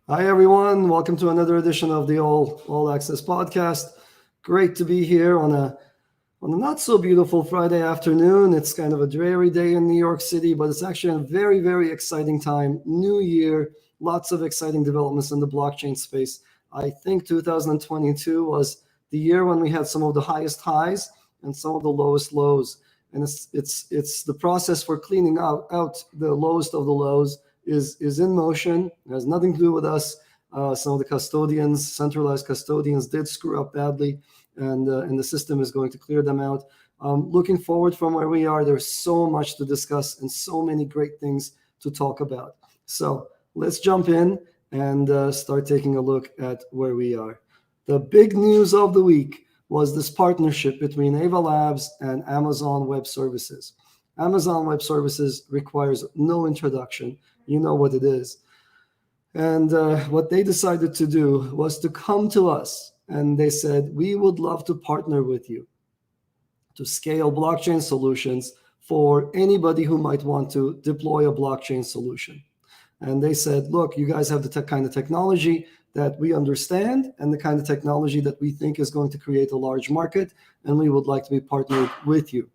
Hi, everyone. Welcome to another edition of the All Access podcast. Great to be here on a not so beautiful Friday afternoon. It's kind of a dreary day in New York City, but it's actually a very, very exciting time. New year, lots of exciting developments in the blockchain space. I think 2022 was the year when we had some of the highest highs and some of the lowest lows. And it's the process for cleaning out the lowest of the lows is in motion. It has nothing to do with us. Some of the custodians, centralized custodians, did screw up badly, and the system is going to clear them out. Looking forward from where we are, there's so much to discuss and so many great things to talk about. So let's jump in and start taking a look at where we are. The big news of the week was this partnership between Ava Labs and Amazon Web Services. Amazon Web Services requires no introduction. You know what it is. And what they decided to do was to come to us, and they said, we would love to partner with you to scale blockchain solutions for anybody who might want to deploy a blockchain solution. And they said, look, you guys have the kind of technology that we understand and the kind of technology that we think is going to create a large market, and we would like to be partnered with you.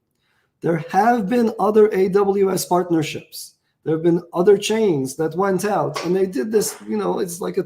There have been other AWS partnerships. There have been other chains that went out, and they did this. It's like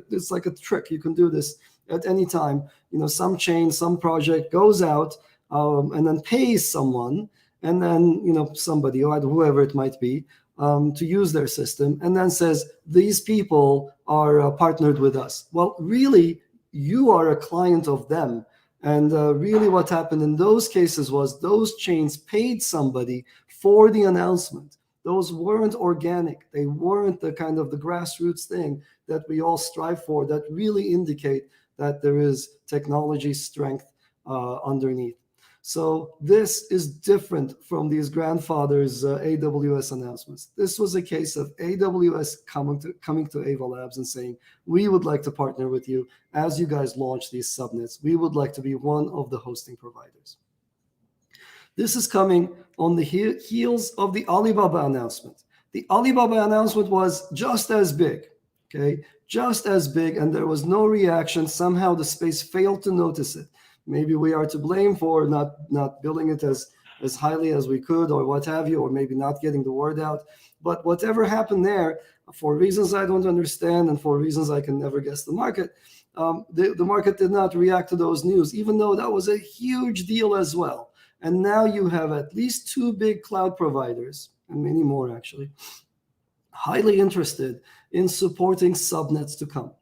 a trick. You can do this at any time. Some chain, some project goes out and then pays someone, and then somebody or whoever it might be to use their system, and then says these people are partnered with us. Well, really, you are a client of them. And really what happened in those cases was those chains paid somebody for the announcement. Those weren't organic. They weren't the kind of the grassroots thing that we all strive for that really indicate that there is technology strength underneath. So this is different from these grandfathers' AWS announcements. This was a case of AWS coming to Ava Labs and saying, we would like to partner with you as you guys launch these subnets. We would like to be one of the hosting providers. This is coming on the heels of the Alibaba announcement. The Alibaba announcement was just as big, okay? Just as big, and there was no reaction. Somehow the space failed to notice it. Maybe we are to blame for not building it as highly as we could, or what have you, or maybe not getting the word out. But whatever happened there, for reasons I don't understand and for reasons I can never guess the market, the market did not react to those news, even though that was a huge deal as well. And now you have at least two big cloud providers, and many more actually, highly interested in supporting subnets to come.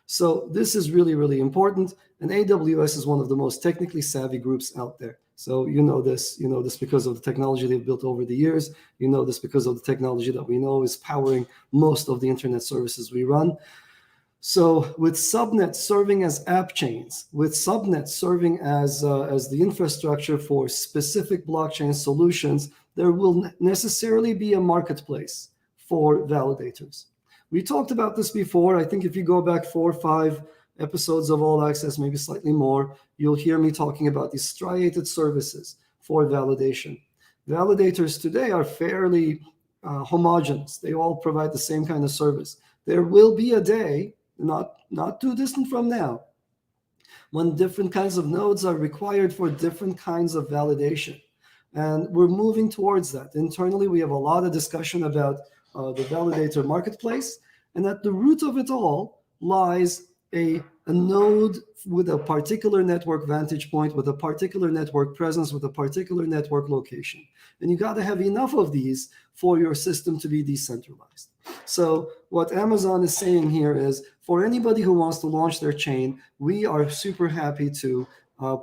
So this is really, really important. And AWS is one of the most technically savvy groups out there. So you know this because of the technology they've built over the years. You know this because of the technology that we know is powering most of the internet services we run. So with subnets serving as app chains, with subnets serving as the infrastructure for specific blockchain solutions, there will necessarily be a marketplace for validators. We talked about this before. I think if you go back 4 or 5 episodes of All Access, maybe slightly more, you'll hear me talking about these striated services for validation. Validators today are fairly homogeneous. They all provide the same kind of service. There will be a day, not too distant from now, when different kinds of nodes are required for different kinds of validation. And we're moving towards that. Internally, we have a lot of discussion about the validator marketplace, and at the root of it all lies a node with a particular network vantage point, with a particular network presence, with a particular network location. And you got to have enough of these for your system to be decentralized. So what Amazon is saying here is, for anybody who wants to launch their chain, we are super happy to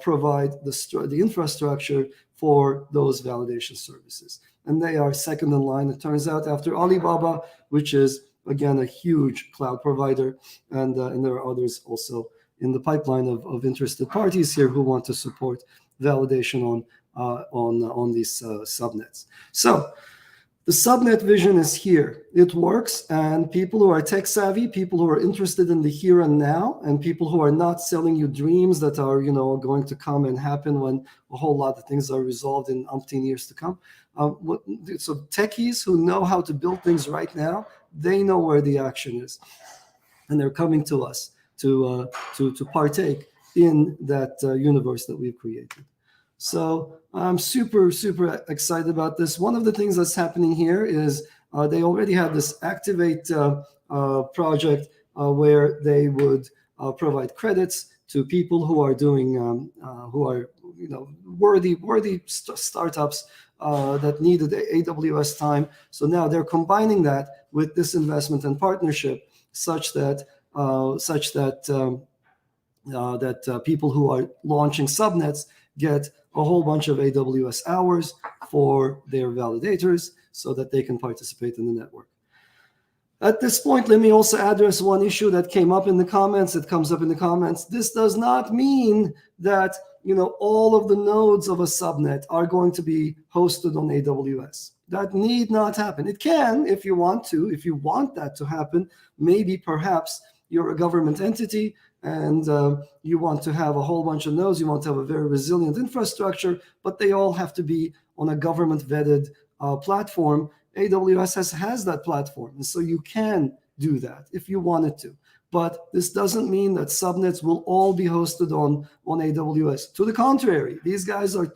provide the infrastructure for those validation services. And they are second in line, it turns out, after Alibaba, which is, again, a huge cloud provider. And there are others also in the pipeline of interested parties here who want to support validation on these subnets. So the subnet vision is here. It works, and people who are tech savvy, people who are interested in the here and now, and people who are not selling you dreams that are going to come and happen when a whole lot of things are resolved in umpteen years to come. So techies who know how to build things right now, they know where the action is. and they're coming to us to partake in that universe that we've created. So I'm super excited about this. One of the things that's happening here is they already have this Activate project where they would provide credits to people who are doing worthy startups that needed AWS time. So now they're combining that with this investment and partnership, such that people who are launching subnets get a whole bunch of AWS hours for their validators so that they can participate in the network. At this point, let me also address one issue that came up in the comments. It comes up in the comments. This does not mean that all of the nodes of a subnet are going to be hosted on AWS. That need not happen. It can if you want to. If you want that to happen, maybe perhaps you're a government entity and you want to have a whole bunch of nodes. You want to have a very resilient infrastructure, but they all have to be on a government-vetted platform. AWS has that platform, and so you can do that if you wanted to. But this doesn't mean that subnets will all be hosted on AWS. To the contrary, these guys are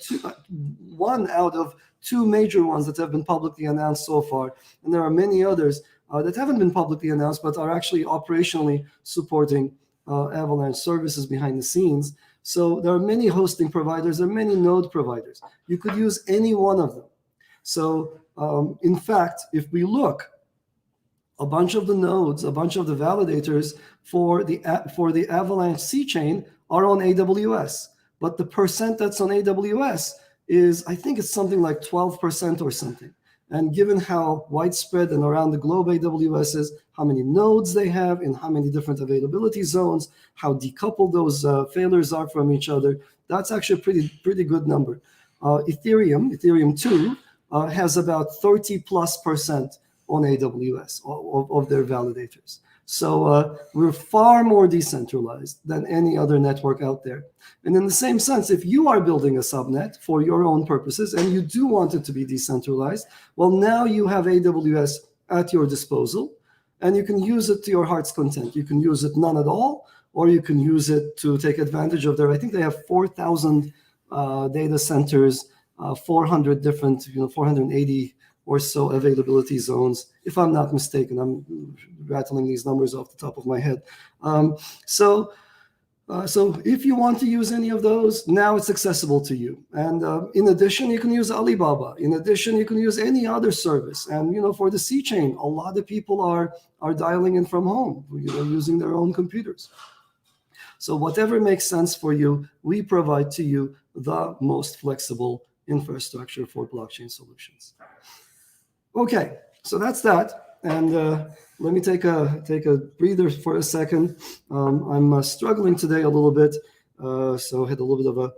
one out of two major ones that have been publicly announced so far, and there are many others that haven't been publicly announced but are actually operationally supporting Avalanche services behind the scenes. So there are many hosting providers, there are many node providers. You could use any one of them. So in fact, if we look, a bunch of the nodes, a bunch of the validators for the Avalanche C chain are on AWS, but the percent that's on AWS is, I think it's something like 12% or something. And given how widespread and around the globe AWS is, how many nodes they have in how many different availability zones, how decoupled those failures are from each other, that's actually a pretty good number. Ethereum 2 has about 30+% on AWS of their validators. So we're far more decentralized than any other network out there. And in the same sense, if you are building a subnet for your own purposes and you do want it to be decentralized, well, now you have AWS at your disposal and you can use it to your heart's content. You can use it none at all, or you can use it to take advantage of I think they have 4,000 data centers, 400 different, 480 or so availability zones, if I'm not mistaken. I'm rattling these numbers off the top of my head. So if you want to use any of those, now it's accessible to you. And in addition, you can use Alibaba. In addition, you can use any other service. And for the C chain, a lot of people are dialing in from home, using their own computers. So whatever makes sense for you, we provide to you the most flexible infrastructure for blockchain solutions. Okay, so that's that, and let me take a breather for a second. I'm struggling today a little bit, so I had a little bit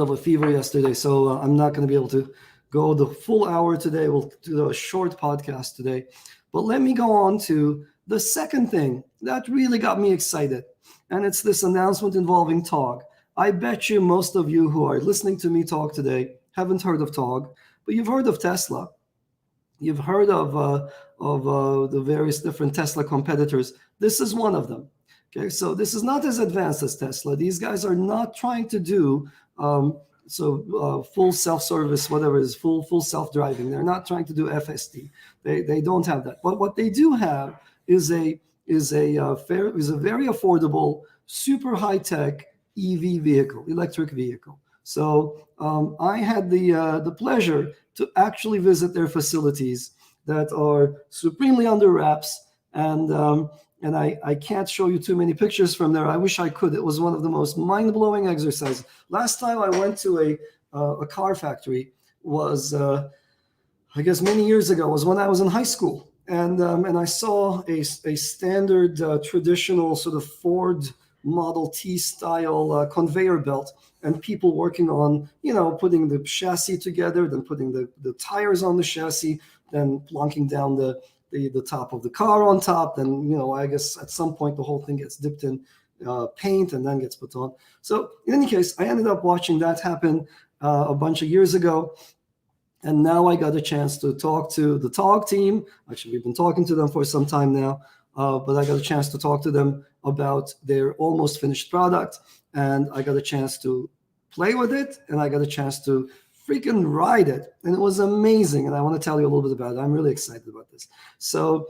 of a fever yesterday, so I'm not going to be able to go the full hour today. We'll do a short podcast today, but let me go on to the second thing that really got me excited, and it's this announcement involving TOGG. I bet you most of you who are listening to me talk today haven't heard of TOGG. But you've heard of Tesla. You've heard of the various different Tesla competitors. This is one of them. Okay, so this is not as advanced as Tesla. These guys are not trying to do full self-service, whatever it is, full self-driving. They're not trying to do FSD. They don't have that. But what they do have is a very affordable, super high-tech EV vehicle, electric vehicle. So I had the pleasure to actually visit their facilities that are supremely under wraps, and I can't show you too many pictures from there. I wish I could. It was one of the most mind-blowing exercises. Last time I went to a car factory was, I guess many years ago, was when I was in high school, and I saw a standard traditional sort of Ford Model T style conveyor belt, and people working on, putting the chassis together, then putting the tires on the chassis, then plonking down the top of the car on top. Then, I guess at some point the whole thing gets dipped in paint and then gets put on. So in any case, I ended up watching that happen a bunch of years ago. And now I got a chance to talk to the TOGG team. Actually, we've been talking to them for some time now, but I got a chance to talk to them about their almost finished product. And I got a chance to play with it, and I got a chance to freaking ride it. And it was amazing. And I want to tell you a little bit about it. I'm really excited about this. So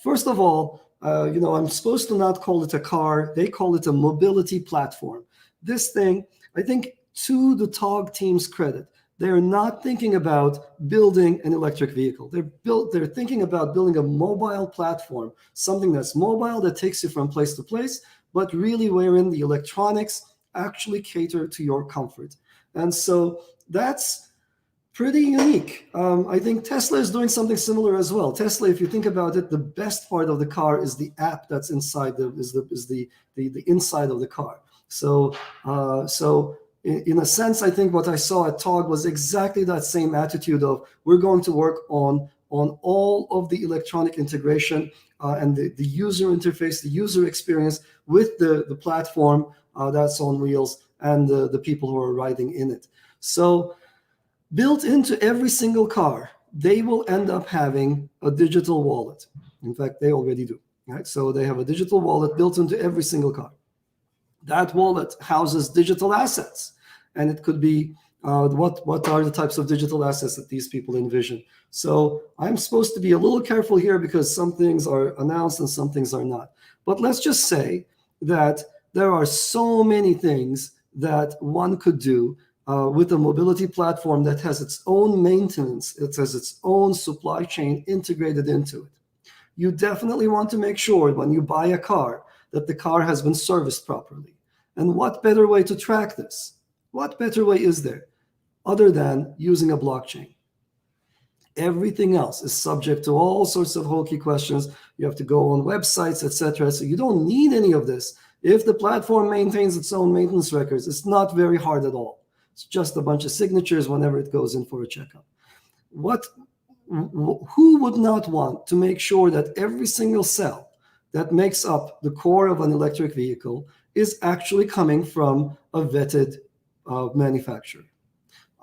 first of all, I'm supposed to not call it a car. They call it a mobility platform. This thing, I think, to the TOGG team's credit, they're not thinking about building an electric vehicle. They're thinking about building a mobile platform, something that's mobile, that takes you from place to place, but really wherein the electronics actually cater to your comfort. And so that's pretty unique. I think Tesla is doing something similar as well. Tesla, if you think about it, the best part of the car is the app that's inside the inside of the car. So in a sense, I think what I saw at TOGG was exactly that same attitude of we're going to work on all of the electronic integration and the user interface, the user experience with the platform that's on wheels and the people who are riding in it. So built into every single car, they will end up having a digital wallet. In fact, they already do. Right? So they have a digital wallet built into every single car. That wallet houses digital assets. And it could be what are the types of digital assets that these people envision. So I'm supposed to be a little careful here because some things are announced and some things are not. But let's just say that there are so many things that one could do with a mobility platform that has its own maintenance, it has its own supply chain integrated into it. You definitely want to make sure when you buy a car that the car has been serviced properly. And what better way to track this? What better way is there other than using a blockchain? Everything else is subject to all sorts of hokey questions. You have to go on websites, etc. So you don't need any of this. If the platform maintains its own maintenance records, it's not very hard at all. It's just a bunch of signatures whenever it goes in for a checkup. Who would not want to make sure that every single cell that makes up the core of an electric vehicle is actually coming from a vetted manufacturer?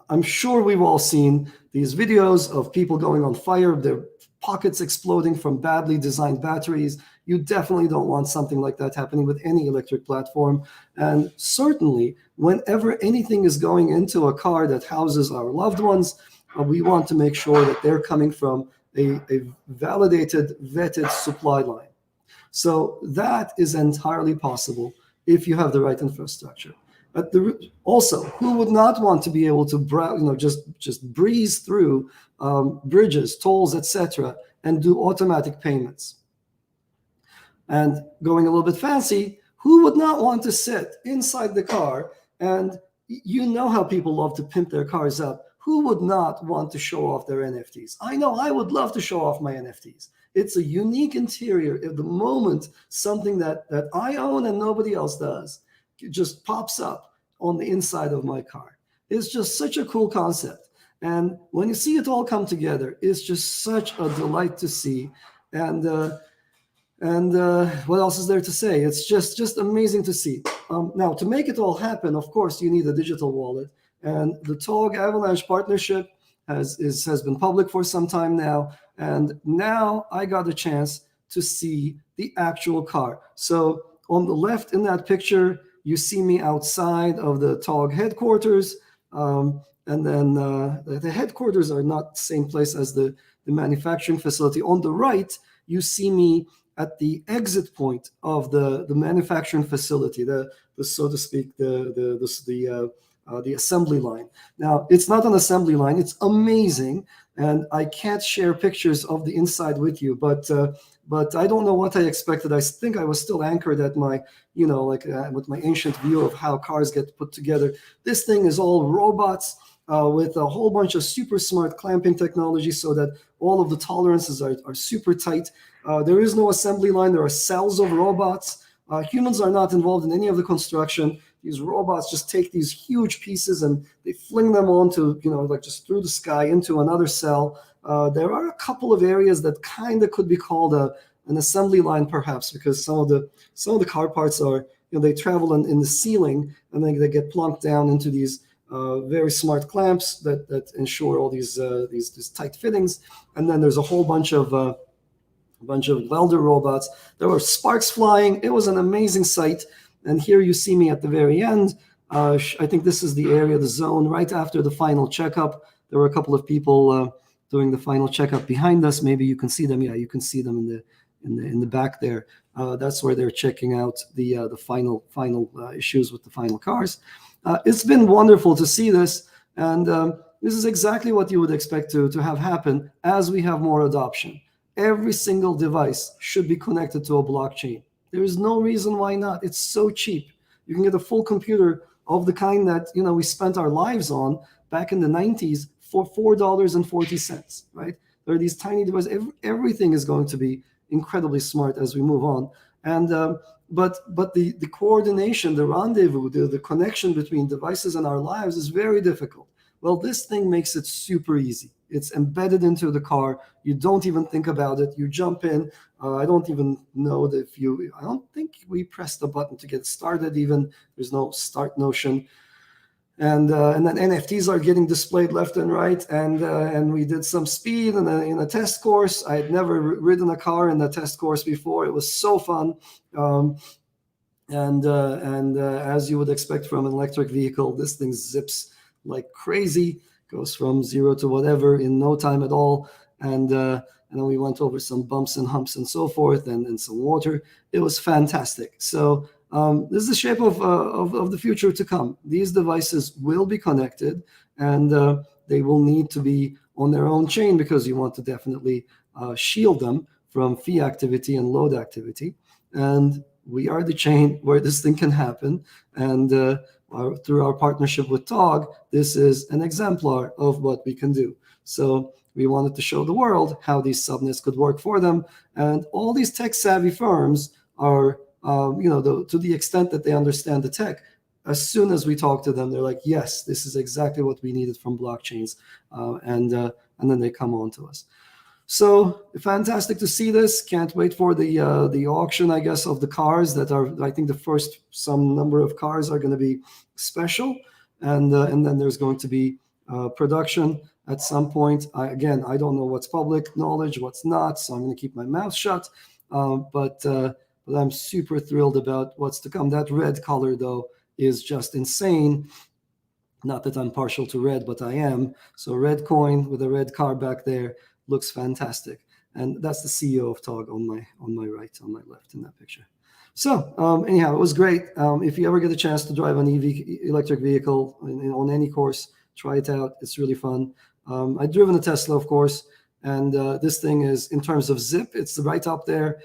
I'm sure we've all seen these videos of people going on fire, their pockets exploding from badly designed batteries. You definitely don't want something like that happening with any electric platform. And certainly, whenever anything is going into a car that houses our loved ones, we want to make sure that they're coming from a validated, vetted supply line. So that is entirely possible if you have the right infrastructure. Also, who would not want to be able to just breeze through bridges, tolls, etc., and do automatic payments? And going a little bit fancy, who would not want to sit inside the car? And you know how people love to pimp their cars up. Who would not want to show off their NFTs? I know I would love to show off my NFTs. It's a unique interior. At the moment, something that I own and nobody else does just pops up on the inside of my car. It's just such a cool concept. And when you see it all come together, it's just such a delight to see. And what else is there to say? It's just amazing to see. Now, to make it all happen, of course, you need a digital wallet. And the TOGG Avalanche partnership has been public for some time now. And now I got a chance to see the actual car. So on the left in that picture, you see me outside of the TOGG headquarters. And then the headquarters are not the same place as the manufacturing facility. On the right, you see me at the exit point of the manufacturing facility, the so to speak, the assembly line. Now, it's not an assembly line. It's amazing, and I can't share pictures of the inside with you. But I don't know what I expected. I think I was still anchored at my, with my ancient view of how cars get put together. This thing is all robots with a whole bunch of super smart clamping technology, so that all of the tolerances are super tight. There is no assembly line. There are cells of robots. Humans are not involved in any of the construction. These robots just take these huge pieces and they fling them onto, just through the sky into another cell. There are a couple of areas that kind of could be called an assembly line, perhaps, because some of the car parts are, they travel in the ceiling and then they get plunked down into these very smart clamps that ensure all these tight fittings. And then there's a whole bunch of welder robots. There were sparks flying. It was an amazing sight. And here you see me at the very end. I think this is the area, the zone, right after the final checkup. There were a couple of people doing the final checkup behind us. Maybe you can see them. Yeah, you can see them in the back there. That's where they're checking out the final issues with the final cars. It's been wonderful to see this, and this is exactly what you would expect to have happen as we have more adoption. Every single device should be connected to a blockchain. There is no reason why not. It's so cheap. You can get a full computer of the kind that we spent our lives on back in the 90s for $4.40, right? There are these tiny devices. Everything is going to be incredibly smart as we move on. And but the coordination, the rendezvous, the connection between devices and our lives is very difficult. Well, this thing makes it super easy. It's embedded into the car. You don't even think about it. You jump in. I don't even know that I don't think we pressed the button to get started even. There's no start notion. And then NFTs are getting displayed left and right. And we did some speed in a test course. I had never ridden a car in a test course before. It was so fun. And as you would expect from an electric vehicle, this thing zips like crazy, goes from 0 to whatever in no time at all. And then we went over some bumps and humps and so forth, and some water. It was fantastic. So this is the shape of the future to come. These devices will be connected, and they will need to be on their own chain because you want to definitely shield them from fee activity and load activity. And we are the chain where this thing can happen. And through our partnership with TOGG, this is an exemplar of what we can do. So we wanted to show the world how these subnets could work for them. And all these tech-savvy firms are, to the extent that they understand the tech, as soon as we talk to them, they're like, yes, this is exactly what we needed from blockchains. And then they come on to us. So fantastic to see this. Can't wait for the auction, I guess, of the cars that are, I think the first some number of cars are going to be special. And then there's going to be production at some point. I don't know what's public knowledge, what's not, so I'm going to keep my mouth shut. But I'm super thrilled about what's to come. That red color, though, is just insane. Not that I'm partial to red, but I am. So red coin with a red car back there looks fantastic. And that's the CEO of TOGG on my right, on my left in that picture. So anyhow, it was great. If you ever get a chance to drive an electric vehicle on any course, try it out. It's really fun. I've driven a Tesla, of course, and this thing is, in terms of zip, it's right up there.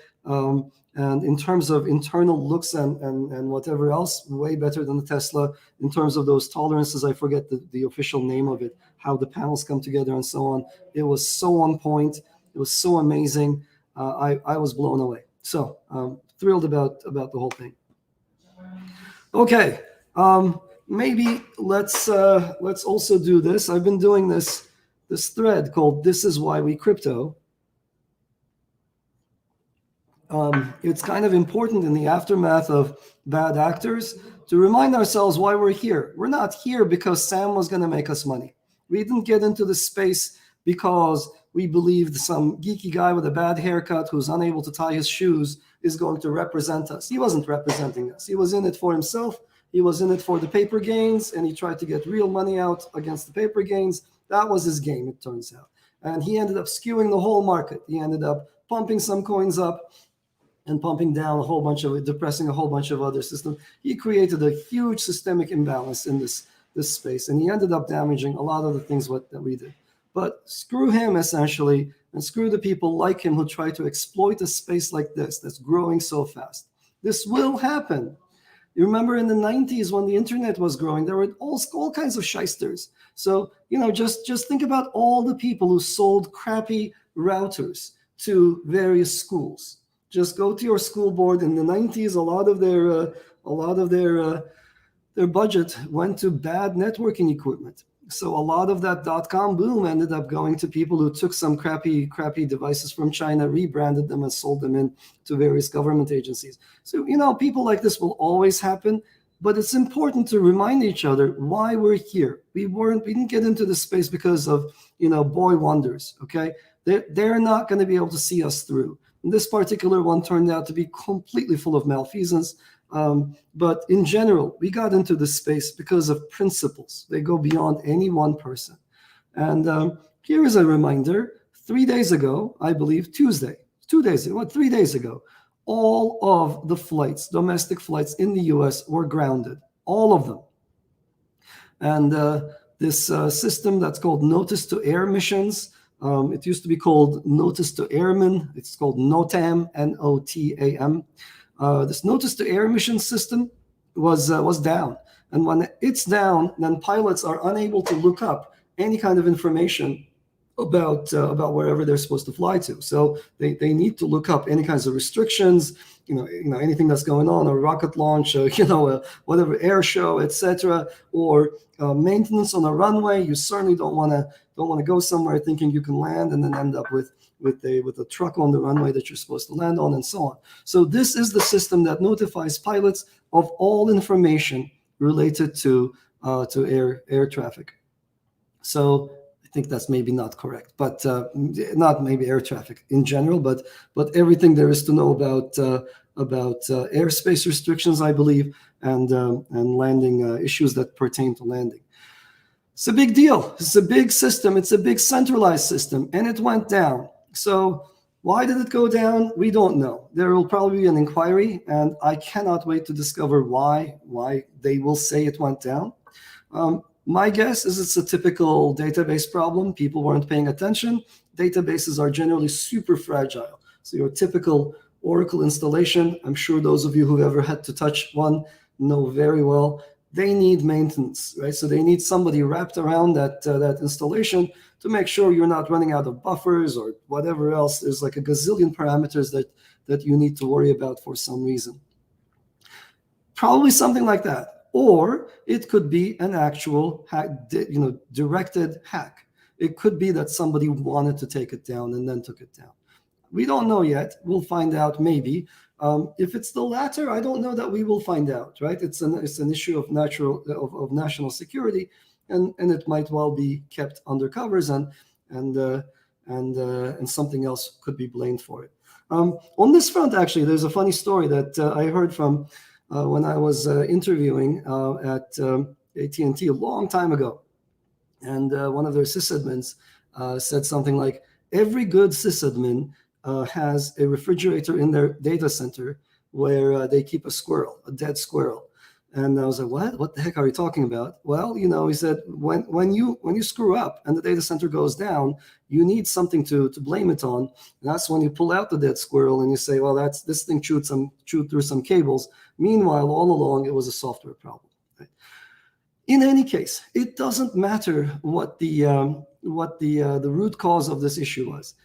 And in terms of internal looks and whatever else, way better than the Tesla. In terms of those tolerances, I forget the official name of it, how the panels come together and so on. It was so on point. It was so amazing. I was blown away. So thrilled about the whole thing. Okay, maybe let's also do this. I've been doing this thread called "This Is Why We Crypto." It's kind of important in the aftermath of bad actors to remind ourselves why we're here. We're not here because Sam was going to make us money. We didn't get into this space because we believed some geeky guy with a bad haircut who's unable to tie his shoes is going to represent us. He wasn't representing us. He was in it for himself. He was in it for the paper gains, and he tried to get real money out against the paper gains. That was his game, it turns out. And he ended up skewing the whole market. He ended up pumping some coins up and pumping down depressing a whole bunch of other systems. He created a huge systemic imbalance in this space, and he ended up damaging a lot of the things that we did. But screw him, essentially, and screw the people like him who try to exploit a space like this that's growing so fast. This will happen. You remember in the 90s when the internet was growing, there were all kinds of shysters. So, just think about all the people who sold crappy routers to various schools. Just go to your school board. In the 90s, a lot of their budget went to bad networking equipment. So a lot of that .com boom ended up going to people who took some crappy devices from China, rebranded them, and sold them in to various government agencies. So people like this will always happen. But it's important to remind each other why we're here. We didn't get into this space because of, boy wonders, okay? They're not going to be able to see us through. And this particular one turned out to be completely full of malfeasance. But in general, we got into this space because of principles. They go beyond any one person. And here is a reminder. 3 days ago, I believe Tuesday, 2 days ago, 3 days ago, all of the flights, domestic flights in the US were grounded, all of them. And this system that's called Notice to Air missions, it used to be called Notice to Airmen. It's called NOTAM, NOTAM. This Notice to Air mission system was down. And when it's down, then pilots are unable to look up any kind of information about wherever they're supposed to fly to. So they need to look up any kinds of restrictions, anything that's going on, a rocket launch, whatever air show, etc., or maintenance on a runway. You certainly don't want to go somewhere thinking you can land and then end up with a truck on the runway that you're supposed to land on, and so on. So this is the system that notifies pilots of all information related to air traffic. So I think that's maybe not correct, but not maybe air traffic in general, but everything there is to know about airspace restrictions, I believe, and landing issues that pertain to landing. It's a big deal. It's a big system. It's a big centralized system, and it went down. So why did it go down? We don't know. There will probably be an inquiry, and I cannot wait to discover why they will say it went down. My guess is it's a typical database problem. People weren't paying attention. Databases are generally super fragile. So your typical Oracle installation, I'm sure those of you who've ever had to touch one know very well, they need maintenance, right? So they need somebody wrapped around that installation to make sure you're not running out of buffers or whatever else. There's like a gazillion parameters that you need to worry about for some reason. Probably something like that. Or it could be an actual directed hack. It could be that somebody wanted to take it down and then took it down. We don't know yet. We'll find out maybe. If it's the latter, I don't know that we will find out, right? It's an issue of national security, and it might well be kept under covers, and something else could be blamed for it. On this front, actually, there's a funny story that I heard from when I was interviewing at AT&T a long time ago. And one of their sysadmins said something like, every good sysadmin has a refrigerator in their data center where they keep a dead squirrel. And I was like, what the heck are you talking about? Well, he said, when you screw up and the data center goes down, you need something to blame it on. And that's when you pull out the dead squirrel and you say, well, this thing chewed through some cables. Meanwhile, all along, it was a software problem. Right? In any case, it doesn't matter what the root cause of this issue was.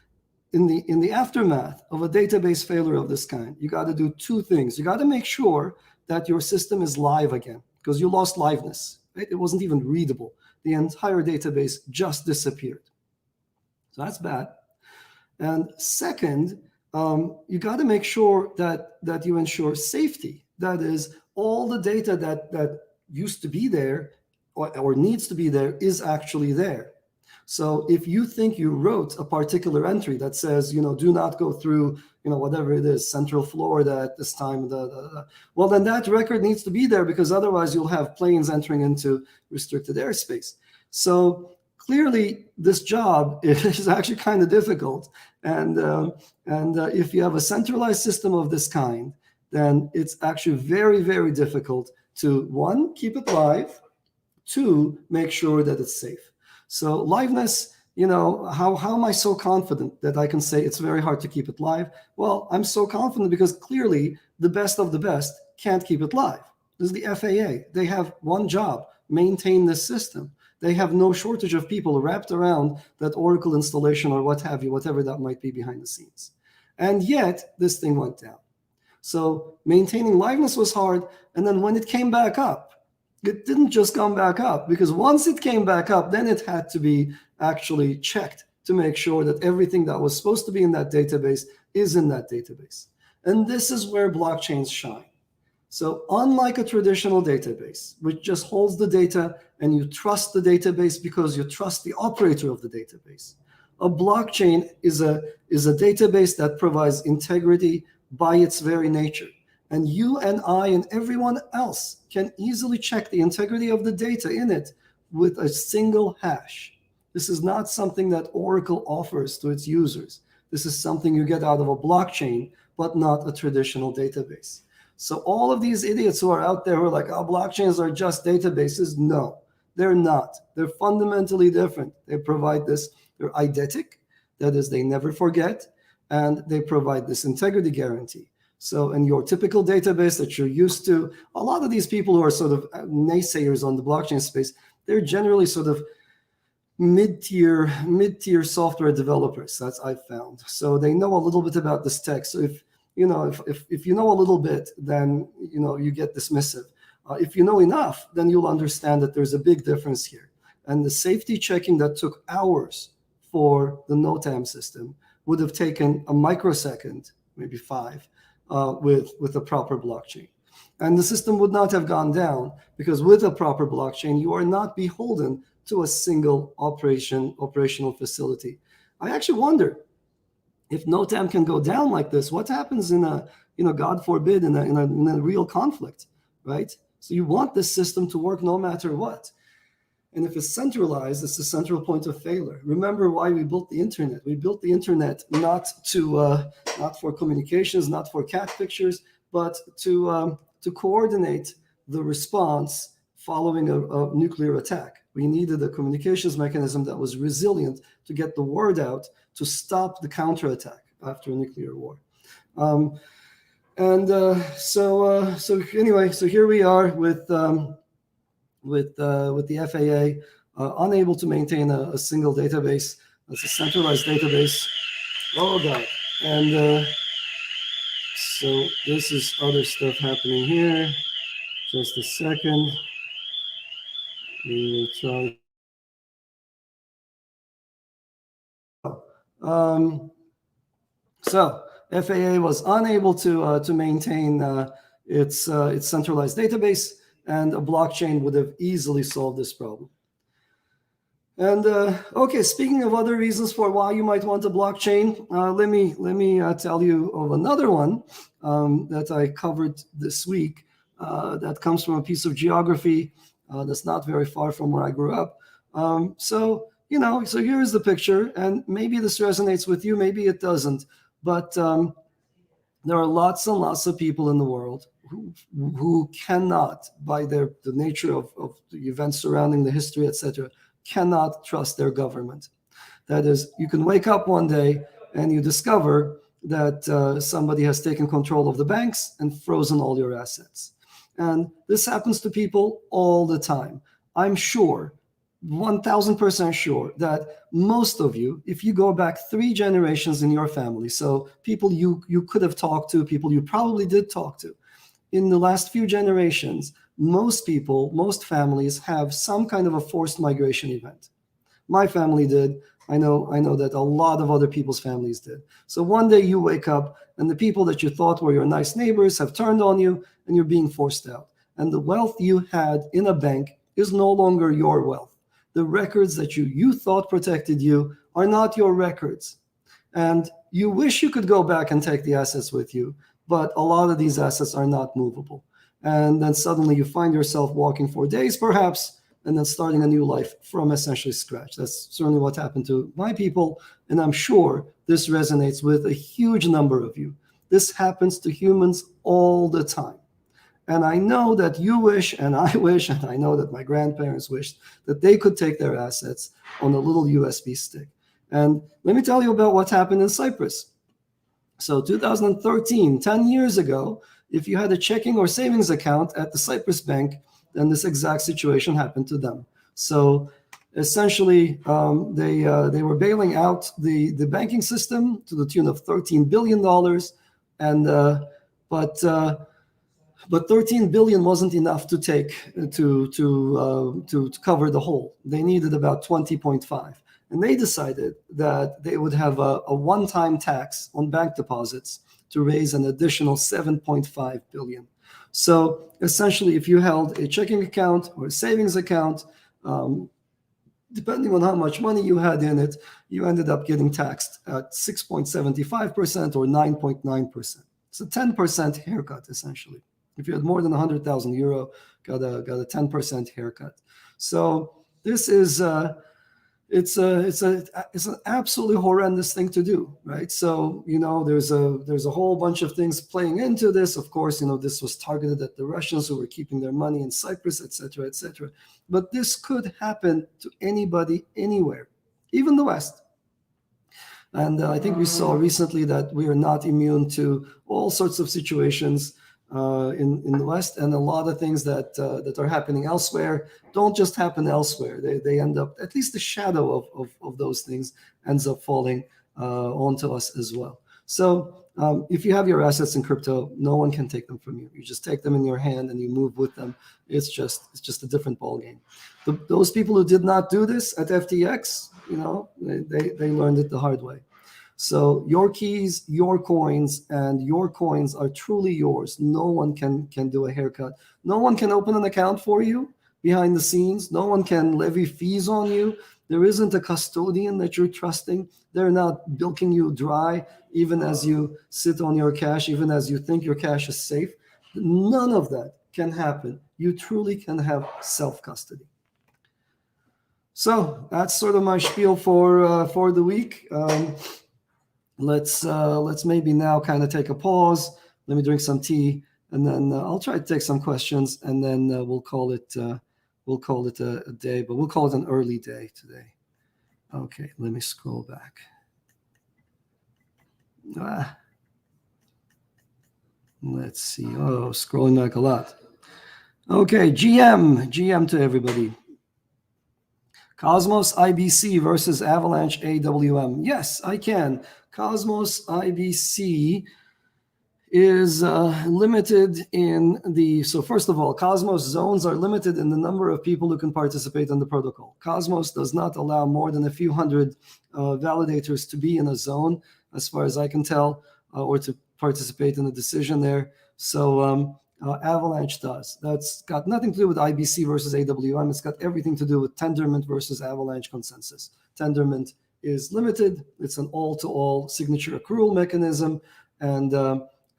In the aftermath of a database failure of this kind, you got to do two things. You got to make sure that your system is live again, because you lost liveness. Right? It wasn't even readable. The entire database just disappeared. So that's bad. And second, you got to make sure that you ensure safety. That is, all the data that used to be there or needs to be there is actually there. So if you think you wrote a particular entry that says, do not go through, whatever it is, Central Florida at this time, well, then that record needs to be there, because otherwise you'll have planes entering into restricted airspace. So clearly, this job is actually kind of difficult. And if you have a centralized system of this kind, then it's actually very, very difficult to, one, keep it live, two, make sure that it's safe. So liveness, how am I so confident that I can say it's very hard to keep it live? Well, I'm so confident because clearly the best of the best can't keep it live. This is the FAA. They have one job, maintain this system. They have no shortage of people wrapped around that Oracle installation or what have you, whatever that might be behind the scenes. And yet this thing went down. So maintaining liveness was hard. And then when it came back up, it didn't just come back up, because once it came back up, then it had to be actually checked to make sure that everything that was supposed to be in that database is in that database. And this is where blockchains shine. So unlike a traditional database, which just holds the data and you trust the database because you trust the operator of the database, a blockchain is a database that provides integrity by its very nature. And you and I and everyone else can easily check the integrity of the data in it with a single hash. This is not something that Oracle offers to its users. This is something you get out of a blockchain, but not a traditional database. So all of these idiots who are out there who are like, oh, blockchains are just databases. No, they're not. They're fundamentally different. They provide this, they're eidetic, that is, they never forget, and they provide this integrity guarantee. So in your typical database that you're used to, a lot of these people who are sort of naysayers on the blockchain space, they're generally sort of mid-tier software developers, that's I've found. So they know a little bit about this tech. So if you know a little bit, then you get dismissive. If you know enough, then you'll understand that there's a big difference here. And the safety checking that took hours for the NOTAM system would have taken a microsecond, maybe 5, with a proper blockchain. And the system would not have gone down because with a proper blockchain, you are not beholden to a single operational facility. I actually wonder if NOTAM can go down like this, what happens in a, God forbid, in a real conflict, right? So you want this system to work no matter what. And if it's centralized, it's the central point of failure. Remember why we built the internet. We built the internet not for communications, not for cat pictures, but to coordinate the response following a nuclear attack. We needed a communications mechanism that was resilient to get the word out to stop the counterattack after a nuclear war. So here we are with the FAA unable to maintain a single database. It's a centralized database. Oh God! And so this is other stuff happening here. Just a second. We will try. So FAA was unable to maintain its centralized database, and a blockchain would have easily solved this problem. And okay, speaking of other reasons for why you might want a blockchain, let me tell you of another one that I covered this week that comes from a piece of geography that's not very far from where I grew up. So here's the picture, and maybe this resonates with you, maybe it doesn't, but there are lots and lots of people in the world who cannot, by the nature of the events surrounding the history, etc., cannot trust their government. That is, you can wake up one day and you discover that somebody has taken control of the banks and frozen all your assets. And this happens to people all the time. I'm sure, 1000% sure, that most of you, if you go back 3 generations in your family, so people you could have talked to, people you probably did talk to, in the last few generations, most people, most families have some kind of a forced migration event. My family did. I know that a lot of other people's families did. So one day you wake up and the people that you thought were your nice neighbors have turned on you and you're being forced out. And the wealth you had in a bank is no longer your wealth. The records that you thought protected you are not your records. And you wish you could go back and take the assets with you, but a lot of these assets are not movable. And then suddenly you find yourself walking for days, perhaps, and then starting a new life from essentially scratch. That's certainly what happened to my people, and I'm sure this resonates with a huge number of you. This happens to humans all the time. And I know that you wish, and I wish, and I know that my grandparents wished that they could take their assets on a little USB stick. And let me tell you about what happened in Cyprus. So 2013, 10 years ago, if you had a checking or savings account at the Cyprus bank, then this exact situation happened to them. So essentially, they were bailing out the banking system to the tune of $13 billion. And but 13 billion wasn't enough to cover the whole. They needed about 20.5. And they decided that they would have a one-time tax on bank deposits to raise an additional 7.5 billion. So essentially, if you held a checking account or a savings account, depending on how much money you had in it, you ended up getting taxed at 6.75% or 9.9%. It's a 10% haircut, essentially. If you had more than 100,000 euro, got a 10% haircut. So this is it's an absolutely horrendous thing to do, right? So there's a whole bunch of things playing into this. Of course, this was targeted at the Russians who were keeping their money in Cyprus, etc., etc. But this could happen to anybody, anywhere, even the West. And I think we saw recently that we are not immune to all sorts of situations in the West, and a lot of things that are happening elsewhere don't just happen elsewhere. They end up, at least the shadow of those things ends up falling onto us as well. So if you have your assets in crypto, no one can take them from you. You just take them in your hand and you move with them. It's just a different ballgame. Those people who did not do this at FTX, they learned it the hard way. So your keys, your coins, and your coins are truly yours. No one can do a haircut. No one can open an account for you behind the scenes. No one can levy fees on you. There isn't a custodian that you're trusting. They're not bilking you dry, even as you sit on your cash, even as you think your cash is safe. None of that can happen. You truly can have self-custody. So that's sort of my spiel for the week. Let's maybe now kind of take a pause. Let me drink some tea, and then I'll try to take some questions, and then we'll call it a day, but we'll call it an early day today. Okay, let me scroll back. Let's see. Oh, scrolling back a lot. Okay, GM to everybody. Cosmos IBC versus Avalanche AWM. Yes, I can. Cosmos IBC is limited in so first of all, Cosmos zones are limited in the number of people who can participate in the protocol. Cosmos does not allow more than a few hundred validators to be in a zone, as far as I can tell, or to participate in a decision there. So Avalanche does. That's got nothing to do with IBC versus AWM. It's got everything to do with Tendermint versus Avalanche consensus. Tendermint is limited. It's an all-to-all signature accrual mechanism, and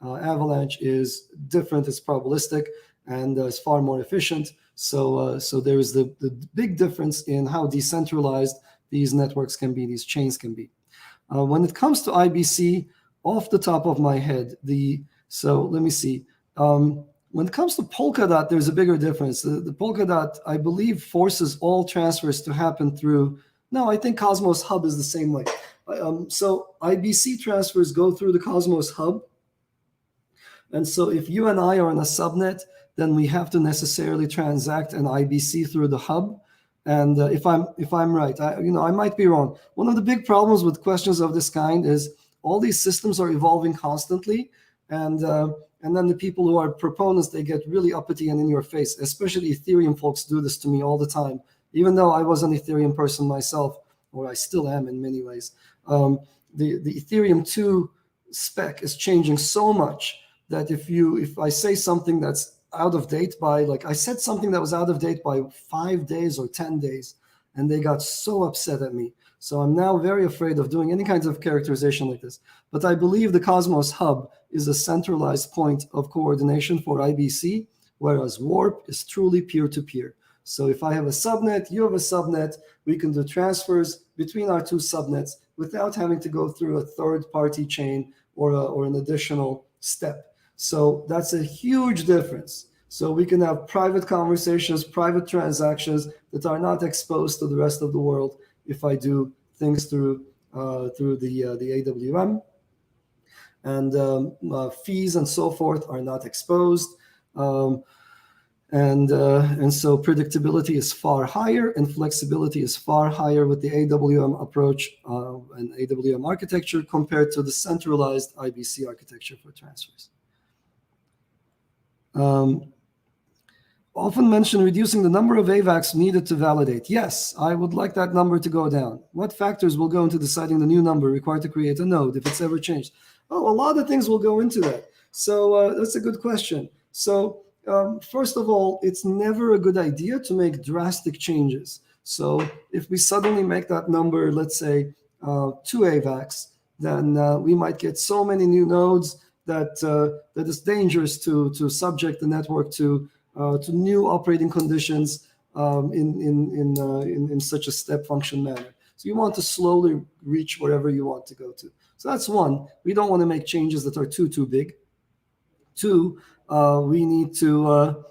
Avalanche is different. It's probabilistic and is far more efficient. So there is the big difference in how decentralized these networks can be, these chains can be. When it comes to IBC, off the top of my head, so let me see. When it comes to Polkadot, there's a bigger difference. The Polkadot, I believe, forces all transfers to happen through. No, I think Cosmos Hub is the same way. So IBC transfers go through the Cosmos Hub. And so if you and I are on a subnet, then we have to necessarily transact an IBC through the hub. And if I'm right, I might be wrong. One of the big problems with questions of this kind is all these systems are evolving constantly, and then the people who are proponents, they get really uppity and in your face. Especially Ethereum folks do this to me all the time. Even though I was an Ethereum person myself, or I still am in many ways, the Ethereum 2 spec is changing so much that if I say something that's out of date by, like I said something that was out of date by 5 days or 10 days, and they got so upset at me. So I'm now very afraid of doing any kinds of characterization like this. But I believe the Cosmos Hub is a centralized point of coordination for IBC, whereas Warp is truly peer-to-peer. So if I have a subnet, you have a subnet, we can do transfers between our two subnets without having to go through a third-party chain or an additional step. So that's a huge difference. So we can have private conversations, private transactions that are not exposed to the rest of the world if I do things through the AWM. And fees and so forth are not exposed. And so predictability is far higher and flexibility is far higher with the AWM approach and AWM architecture compared to the centralized IBC architecture for transfers. Often mention reducing the number of AVAX needed to validate. Yes, I would like that number to go down. What factors will go into deciding the new number required to create a node if it's ever changed? Oh, a lot of things will go into that. So that's a good question. So first of all, it's never a good idea to make drastic changes. So if we suddenly make that number, let's say 2 AVAX, then we might get so many new nodes that that it's dangerous to subject the network to new operating conditions in such a step function manner. So you want to slowly reach wherever you want to go to. So that's one. We don't want to make changes that are too big. Two, we need to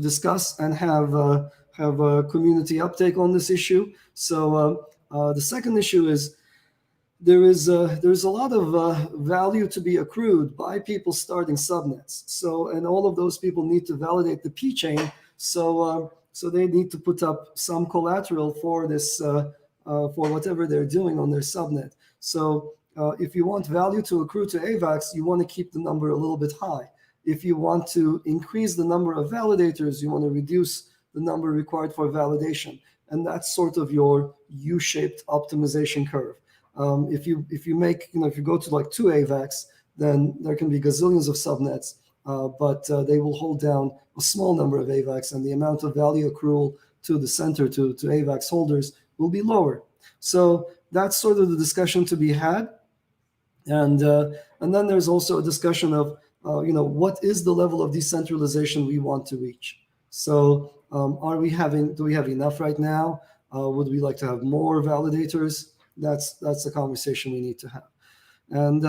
discuss and have a community uptake on this issue. So the second issue is there's a lot of value to be accrued by people starting subnets. So, and all of those people need to validate the P chain. So so they need to put up some collateral for this for whatever they're doing on their subnet. So if you want value to accrue to AVAX, you want to keep the number a little bit high. If you want to increase the number of validators, you want to reduce the number required for validation. And that's sort of your U-shaped optimization curve. If you make, if you go to like 2 AVAX, then there can be gazillions of subnets, but they will hold down a small number of AVAX, and the amount of value accrual to the center, to AVAX holders, will be lower. So that's sort of the discussion to be had. And then there's also a discussion of, what is the level of decentralization we want to reach? So do we have enough right now? Would we like to have more validators? That's a conversation we need to have. And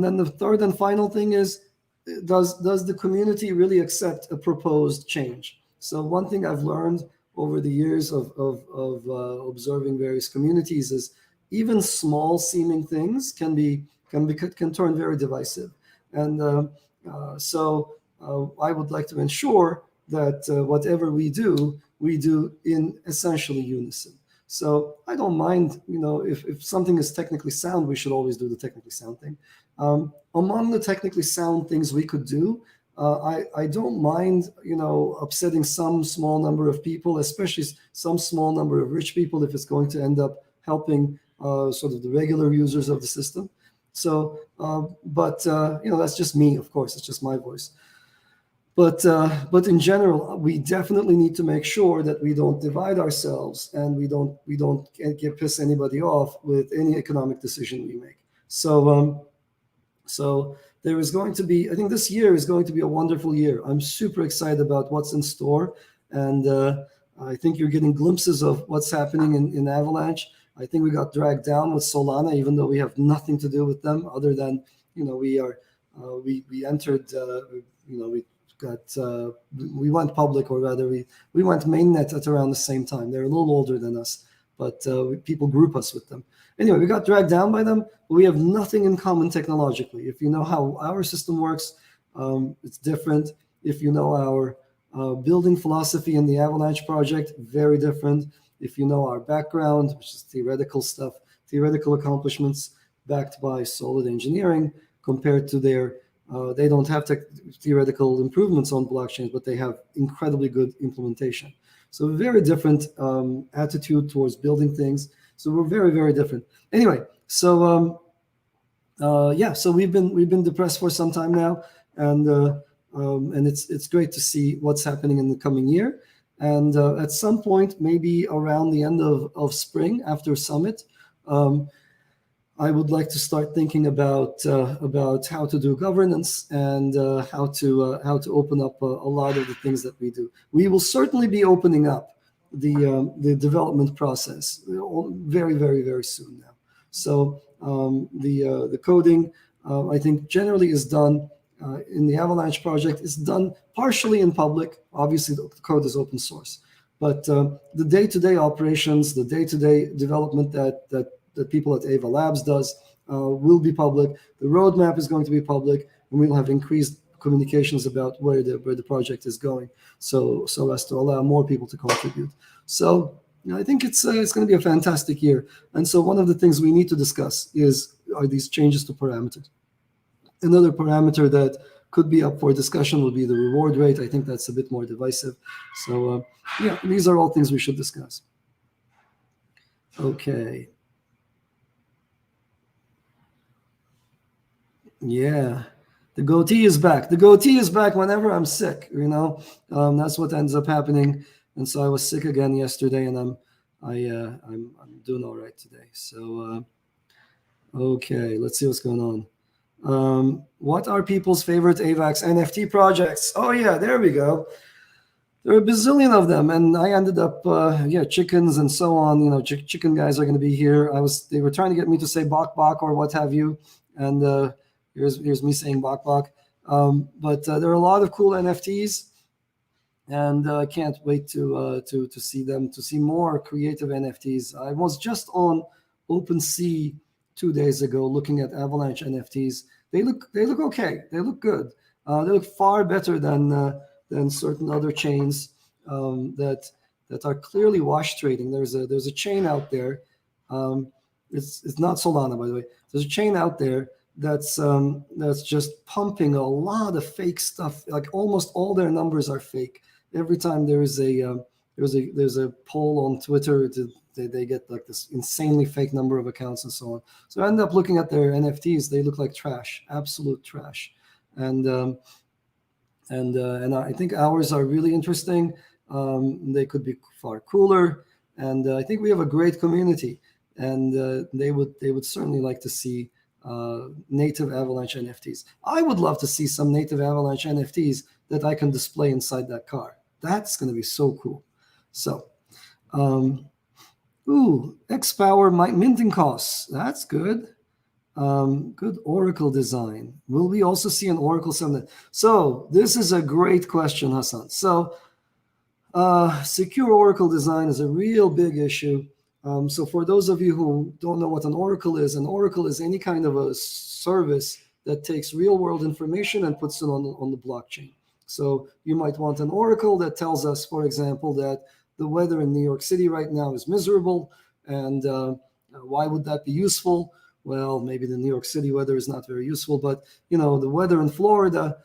then the third and final thing is, does the community really accept a proposed change? So one thing I've learned over the years of observing various communities is even small seeming things can turn very divisive. And so I would like to ensure that whatever we do in essentially unison. So I don't mind, if something is technically sound, we should always do the technically sound thing. Among the technically sound things we could do, I don't mind, upsetting some small number of people, especially some small number of rich people, if it's going to end up helping sort of the regular users of the system. So, but that's just me, of course, it's just my voice. But in general, we definitely need to make sure that we don't divide ourselves and we don't piss anybody off with any economic decision we make. So so there is going to be, I think this year is going to be a wonderful year. I'm super excited about what's in store, and I think you're getting glimpses of what's happening in Avalanche. I think we got dragged down with Solana, even though we have nothing to do with them, other than we entered, we went public, or rather we went mainnet at around the same time. They're a little older than us, but people group us with them. Anyway, we got dragged down by them, but we have nothing in common technologically. If you know how our system works, it's different. If you know our building philosophy in the Avalanche project, very different. If you know our background, which is theoretical stuff, theoretical accomplishments backed by solid engineering, compared to their they don't have theoretical improvements on blockchains, but they have incredibly good implementation. So very different attitude towards building things. So we're very, very different. Anyway, so so we've been depressed for some time now, and it's great to see what's happening in the coming year. And at some point, maybe around the end of spring, after Summit, I would like to start thinking about how to do governance and how to open up a lot of the things that we do. We will certainly be opening up the development process very, very, very soon now. So the coding, I think, generally is done in the Avalanche project. Is done partially in public. Obviously, the code is open source, but the day-to-day operations, the day-to-day development that people at Ava Labs does will be public. The roadmap is going to be public, and we'll have increased communications about where the project is going, so as to allow more people to contribute. So I think it's going to be a fantastic year. And so one of the things we need to discuss are these changes to parameters. Another parameter that could be up for discussion will be the reward rate. I think that's a bit more divisive. So these are all things we should discuss. Okay. Yeah. The goatee is back. The goatee is back whenever I'm sick. That's what ends up happening. And so I was sick again yesterday, and I'm doing all right today. So okay, let's see what's going on. What are people's favorite AVAX NFT projects? Oh yeah, there we go. There are a bazillion of them, and I ended up, chickens and so on. Chicken guys are going to be here. They were trying to get me to say bok bok or what have you, and here's me saying bok bok. But there are a lot of cool NFTs, and I can't wait to see them, to see more creative NFTs. I was just on OpenSea 2 days ago looking at Avalanche NFTs. They look okay. They look good. They look far better than certain other chains that are clearly wash trading. There's a chain out there. It's not Solana, by the way. There's a chain out there that's just pumping a lot of fake stuff. Like almost all their numbers are fake. Every time there's a poll on Twitter, they get like this insanely fake number of accounts and so on. So I end up looking at their NFTs. They look like trash, absolute trash. And I think ours are really interesting. They could be far cooler, and I think we have a great community. And they would certainly like to see native Avalanche NFTs. I would love to see some native Avalanche NFTs that I can display inside that car. That's going to be so cool. So, X-Power minting costs. That's good. Good Oracle design. Will we also see an Oracle subnet? So this is a great question, Hassan. So secure Oracle design is a real big issue. So for those of you who don't know what an Oracle is any kind of a service that takes real world information and puts it on the blockchain. So you might want an Oracle that tells us, for example, that the weather in New York City right now is miserable. And why would that be useful? Well, maybe the New York City weather is not very useful, but the weather in Florida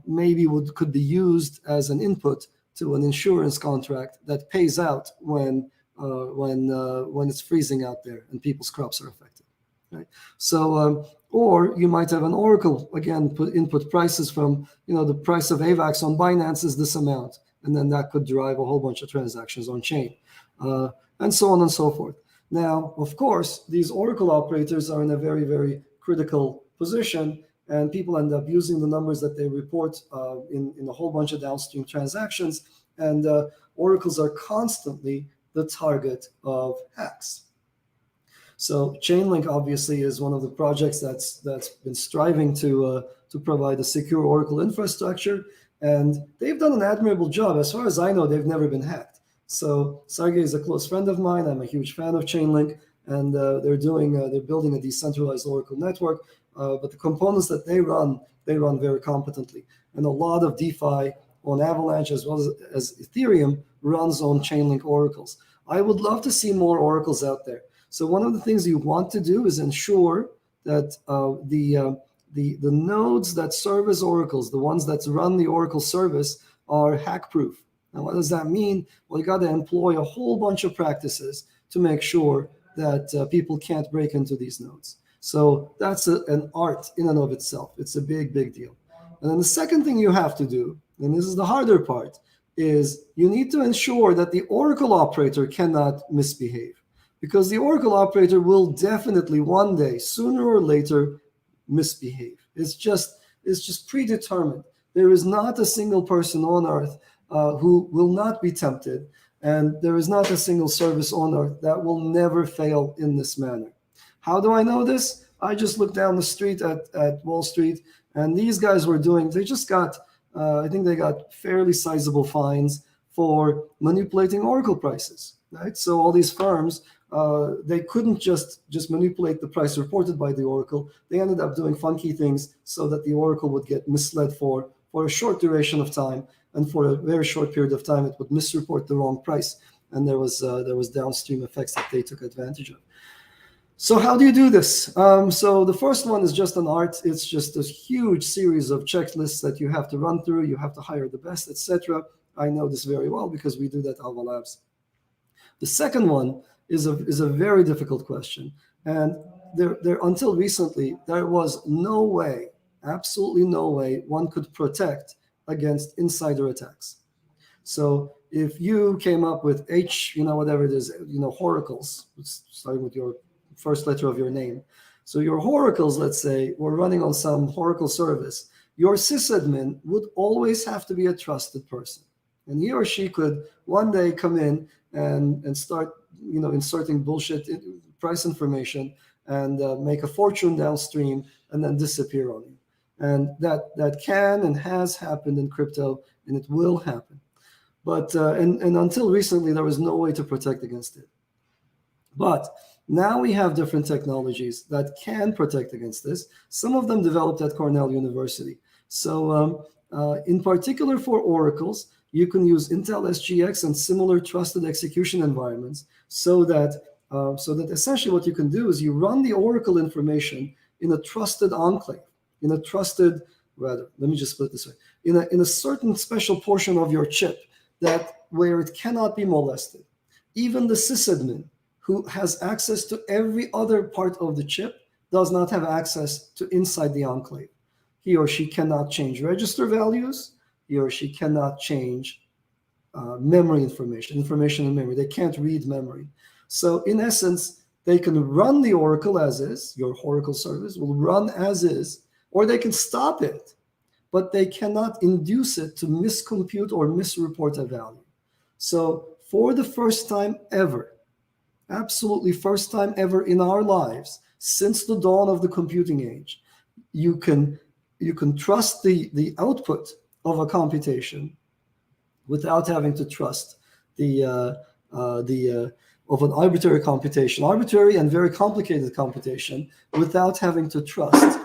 maybe could be used as an input to an insurance contract that pays out when it's freezing out there and people's crops are affected. Right? So, or you might have an Oracle again input prices from the price of AVAX on Binance is this amount, and then that could drive a whole bunch of transactions on chain, and so on and so forth. Now, of course, these Oracle operators are in a very, very critical position, and people end up using the numbers that they report in a whole bunch of downstream transactions, and Oracles are constantly the target of hacks. So Chainlink obviously is one of the projects that's been striving to provide a secure Oracle infrastructure, and they've done an admirable job. As far as I know, they've never been hacked. So Sergey is a close friend of mine. I'm a huge fan of Chainlink, and they're building a decentralized Oracle network. But the components that they run very competently, and a lot of DeFi on Avalanche as well as Ethereum runs on Chainlink oracles. I would love to see more oracles out there. So one of the things you want to do is ensure that the nodes that serve as oracles, the ones that run the Oracle service, are hack-proof. Now, what does that mean? Well, you got to employ a whole bunch of practices to make sure that people can't break into these nodes. So that's an art in and of itself. It's a big, big deal. And then the second thing you have to do, and this is the harder part, is you need to ensure that the Oracle operator cannot misbehave, because the Oracle operator will definitely one day, sooner or later, misbehave. It's just predetermined. There is not a single person on earth who will not be tempted, and there is not a single service on earth that will never fail in this manner. How do I know this? I just looked down the street at Wall Street, and these guys they just got, I think they got fairly sizable fines for manipulating Oracle prices, right? So all these firms, they couldn't just manipulate the price reported by the Oracle. They ended up doing funky things so that the Oracle would get misled for a short duration of time, and for a very short period of time, it would misreport the wrong price, and there was downstream effects that they took advantage of. So how do you do this? So the first one is just an art. It's just a huge series of checklists that you have to run through. You have to hire the best, etc. I know this very well because we do that at Alva Labs. The second one is a very difficult question, and there until recently there was no way absolutely no way one could protect against insider attacks. So if you came up with whatever it is, oracles, starting with your first letter of your name. So your oracles, let's say, were running on some oracle service. Your sysadmin would always have to be a trusted person. And he or she could one day come in and start, inserting bullshit price information and make a fortune downstream and then disappear on you. And that can and has happened in crypto, and it will happen. But and until recently, there was no way to protect against it. But now we have different technologies that can protect against this. Some of them developed at Cornell University. So in particular for oracles, you can use Intel SGX and similar trusted execution environments so that essentially what you can do is you run the oracle information in a trusted enclave, in a trusted, rather, let me just put it this way, in a certain special portion of your chip where it cannot be molested. Even the sysadmin who has access to every other part of the chip does not have access to inside the enclave. He or she cannot change register values. He or she cannot change memory information in memory. They can't read memory. So in essence, they can run the oracle as is. Your oracle service will run as is, or they can stop it, but they cannot induce it to miscompute or misreport a value. So for the first time ever, absolutely first time ever in our lives, since the dawn of the computing age, you can trust the output of a computation without having to trust of an arbitrary computation, arbitrary and very complicated computation, without having to trust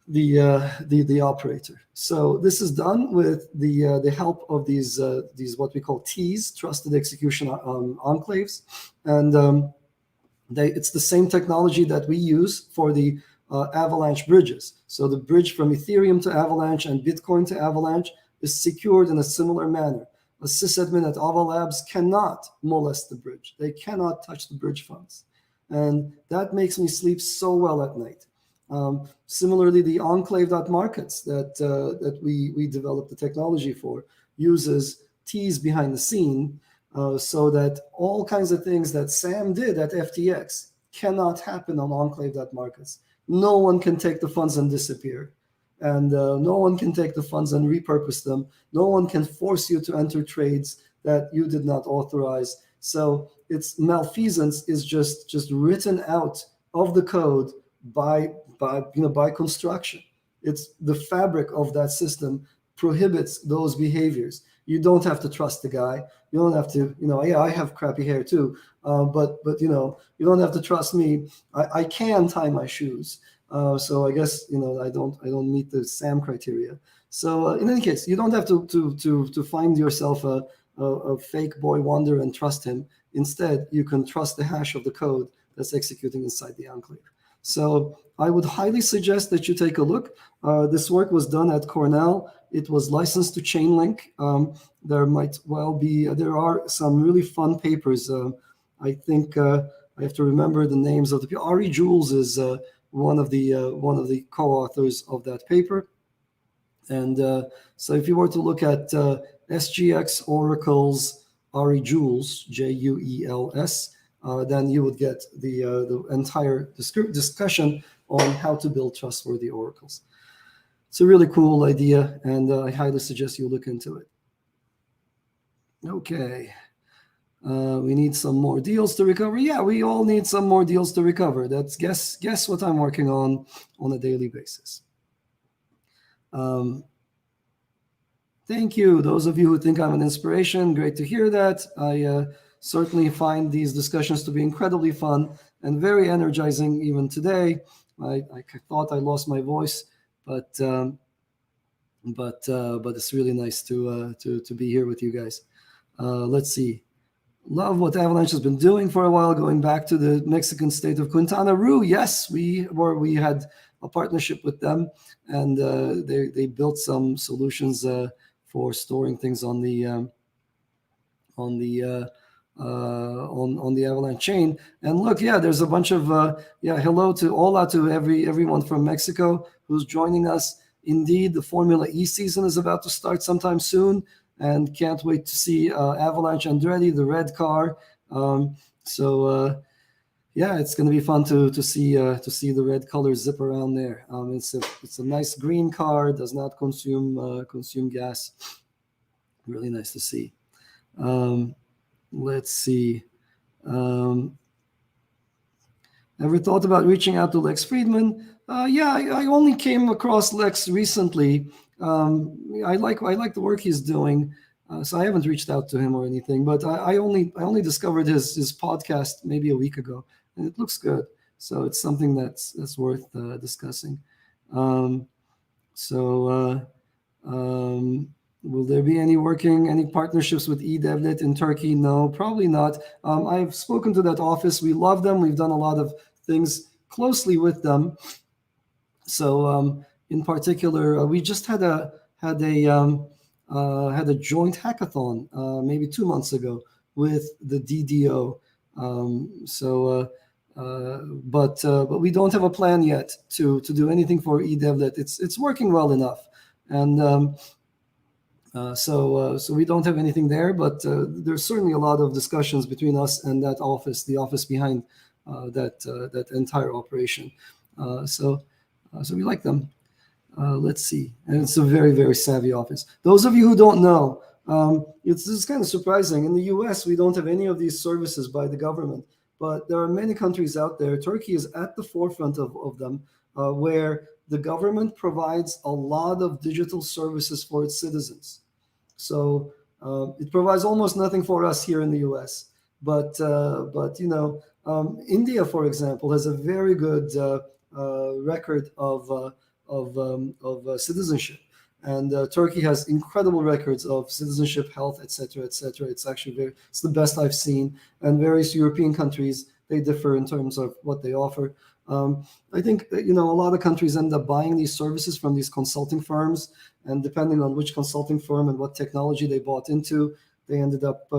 the operator. So this is done with the help of these what we call TOGGs, trusted execution enclaves, and it's the same technology that we use for the Avalanche bridges. So the bridge from Ethereum to Avalanche and Bitcoin to Avalanche is secured in a similar manner. A sysadmin at Ava Labs cannot molest the bridge. They cannot touch the bridge funds. And that makes me sleep so well at night. Similarly, the Enclave.markets that we developed the technology for uses TOGGs behind the scene so that all kinds of things that Sam did at FTX cannot happen on Enclave.markets. No one can take the funds and disappear. And no one can take the funds and repurpose them. No one can force you to enter trades that you did not authorize. So its malfeasance is just written out of the code by construction. It's the fabric of that system prohibits those behaviors. You don't have to trust the guy. You don't have to, yeah, I have crappy hair too, but you don't have to trust me. I can tie my shoes. So I guess I don't meet the SAM criteria. So in any case, you don't have to find yourself a fake boy wonder and trust him. Instead, you can trust the hash of the code that's executing inside the enclave. So I would highly suggest that you take a look. This work was done at Cornell. It was licensed to Chainlink. There are some really fun papers. I think I have to remember the names of the people. Ari Jules is one of the co-authors of that paper. And so if you were to look at SGX Oracle's Ari Jules, Juels, then you would get the entire discussion on how to build trustworthy oracles. It's a really cool idea, and I highly suggest you look into it. Okay. We need some more deals to recover. Yeah, we all need some more deals to recover. That's guess what I'm working on a daily basis. Thank you. Those of you who think I'm an inspiration, great to hear that. I certainly find these discussions to be incredibly fun and very energizing even today. I thought I lost my voice, but it's really nice to be here with you guys. Let's see. Love what Avalanche has been doing for a while, going back to the Mexican state of Quintana Roo. Yes, we had a partnership with them, and they built some solutions for storing things on the on the Avalanche chain. And look, yeah, there's a bunch of hello to hola to everyone from Mexico who's joining us. Indeed, the Formula E season is about to start sometime soon, and can't wait to see Avalanche Andretti, the red car. Yeah, it's going to be fun to see the red colors zip around there. It's a nice green car, does not consume gas. Really nice to see. Let's see. Ever thought about reaching out to Lex Friedman? Yeah, I only came across Lex recently. I like the work he's doing, so I haven't reached out to him or anything. But I only discovered his podcast maybe a week ago, and it looks good. So it's something that's worth discussing. Will there be any partnerships with eDevNet in Turkey? No, probably not. I've spoken to that office. We love them. We've done a lot of things closely with them. So in particular, we just had a joint hackathon maybe 2 months ago with the DDO. But we don't have a plan yet to do anything for eDevNet. It's working well enough, and so we don't have anything there. But there's certainly a lot of discussions between us and that office, the office behind that entire operation. So we like them. Let's see, and it's a very, very savvy office. Those of you who don't know, this is kind of surprising. In the U.S., we don't have any of these services by the government. But there are many countries out there. Turkey is at the forefront of them, where the government provides a lot of digital services for its citizens. So it provides almost nothing for us here in the U.S. But India, for example, has a very good record of citizenship. And Turkey has incredible records of citizenship, health, etc., etc. It's actually it's the best I've seen. And various European countries, they differ in terms of what they offer. I think a lot of countries end up buying these services from these consulting firms, and depending on which consulting firm and what technology they bought into, they ended up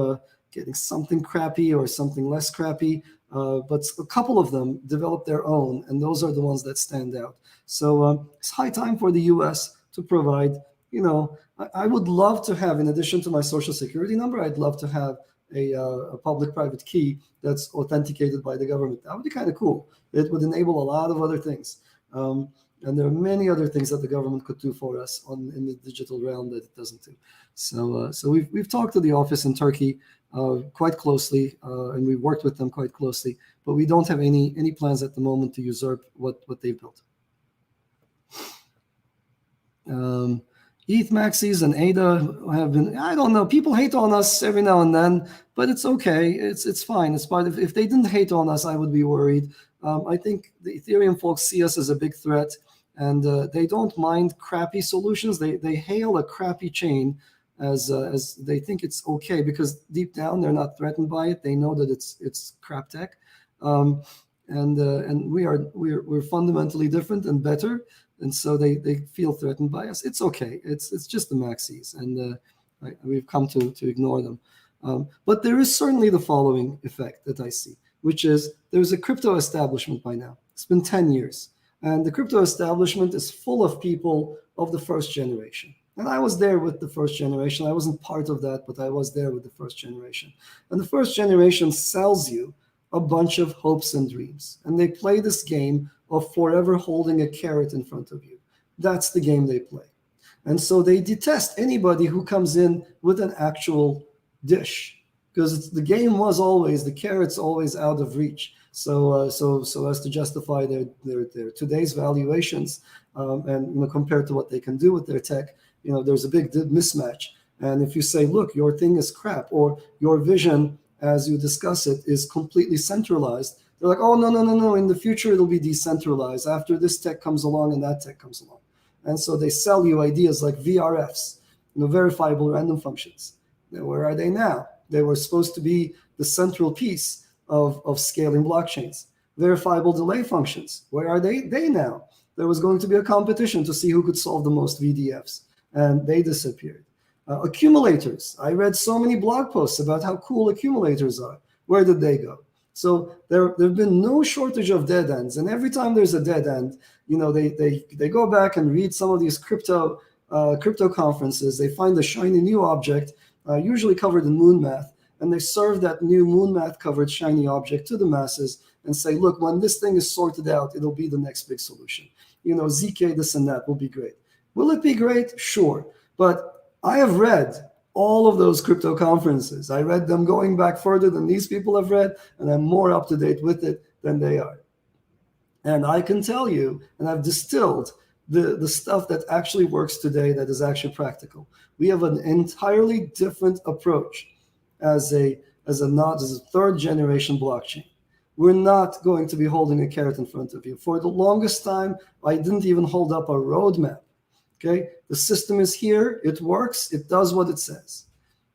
getting something crappy or something less crappy. But a couple of them developed their own, and those are the ones that stand out. So it's high time for the U.S. to provide, I would love to have, in addition to my social security number, I'd love to have a public-private key that's authenticated by the government. That would be kind of cool. It would enable a lot of other things. And there are many other things that the government could do for us in the digital realm that it doesn't do. So we've talked to the office in Turkey quite closely, and we've worked with them quite closely, but we don't have any plans at the moment to usurp what they've built. ETH maxis and ADA have been, I don't know, people hate on us every now and then, but it's okay. It's fine. It's part of, if they didn't hate on us, I would be worried. I think the Ethereum folks see us as a big threat, and they don't mind crappy solutions. They hail a crappy chain as they think it's okay, because deep down they're not threatened by it. They know that it's crap tech, and we're fundamentally different and better. And so they feel threatened by us. It's okay. It's just the maxis, and we've come to ignore them. But there is certainly the following effect that I see, which is there's a crypto establishment by now. It's been 10 years. And the crypto establishment is full of people of the first generation. And I was there with the first generation. I wasn't part of that, but I was there with the first generation. And the first generation sells you a bunch of hopes and dreams. And they play this game of forever holding a carrot in front of you. That's the game they play. And so they detest anybody who comes in with an actual dish, because the game was always, the carrot's always out of reach. So as to justify their today's valuations, and compared to what they can do with their tech, there's a big mismatch. And if you say, look, your thing is crap, or your vision as you discuss it is completely centralized, they're like, oh, no. In the future, it'll be decentralized after this tech comes along and that tech comes along. And so they sell you ideas like VRFs, verifiable random functions. Now, where are they now? They were supposed to be the central piece of scaling blockchains. Verifiable delay functions. Where are they now? There was going to be a competition to see who could solve the most VDFs, and they disappeared. Accumulators. I read so many blog posts about how cool accumulators are. Where did they go? So there have been no shortage of dead ends. And every time there's a dead end, they go back and read some of these crypto conferences. They find a shiny new object, usually covered in moon math, and they serve that new moon math covered shiny object to the masses and say, look, when this thing is sorted out, it'll be the next big solution. ZK, this and that will be great. Will it be great? Sure. But I have read all of those crypto conferences. I read them going back further than these people have read, and I'm more up to date with it than they are. And I can tell you, and I've distilled the stuff that actually works today that is actually practical. We have an entirely different approach as a third generation blockchain. We're not going to be holding a carrot in front of you. For the longest time, I didn't even hold up a roadmap. Okay, the system is here, it works, it does what it says.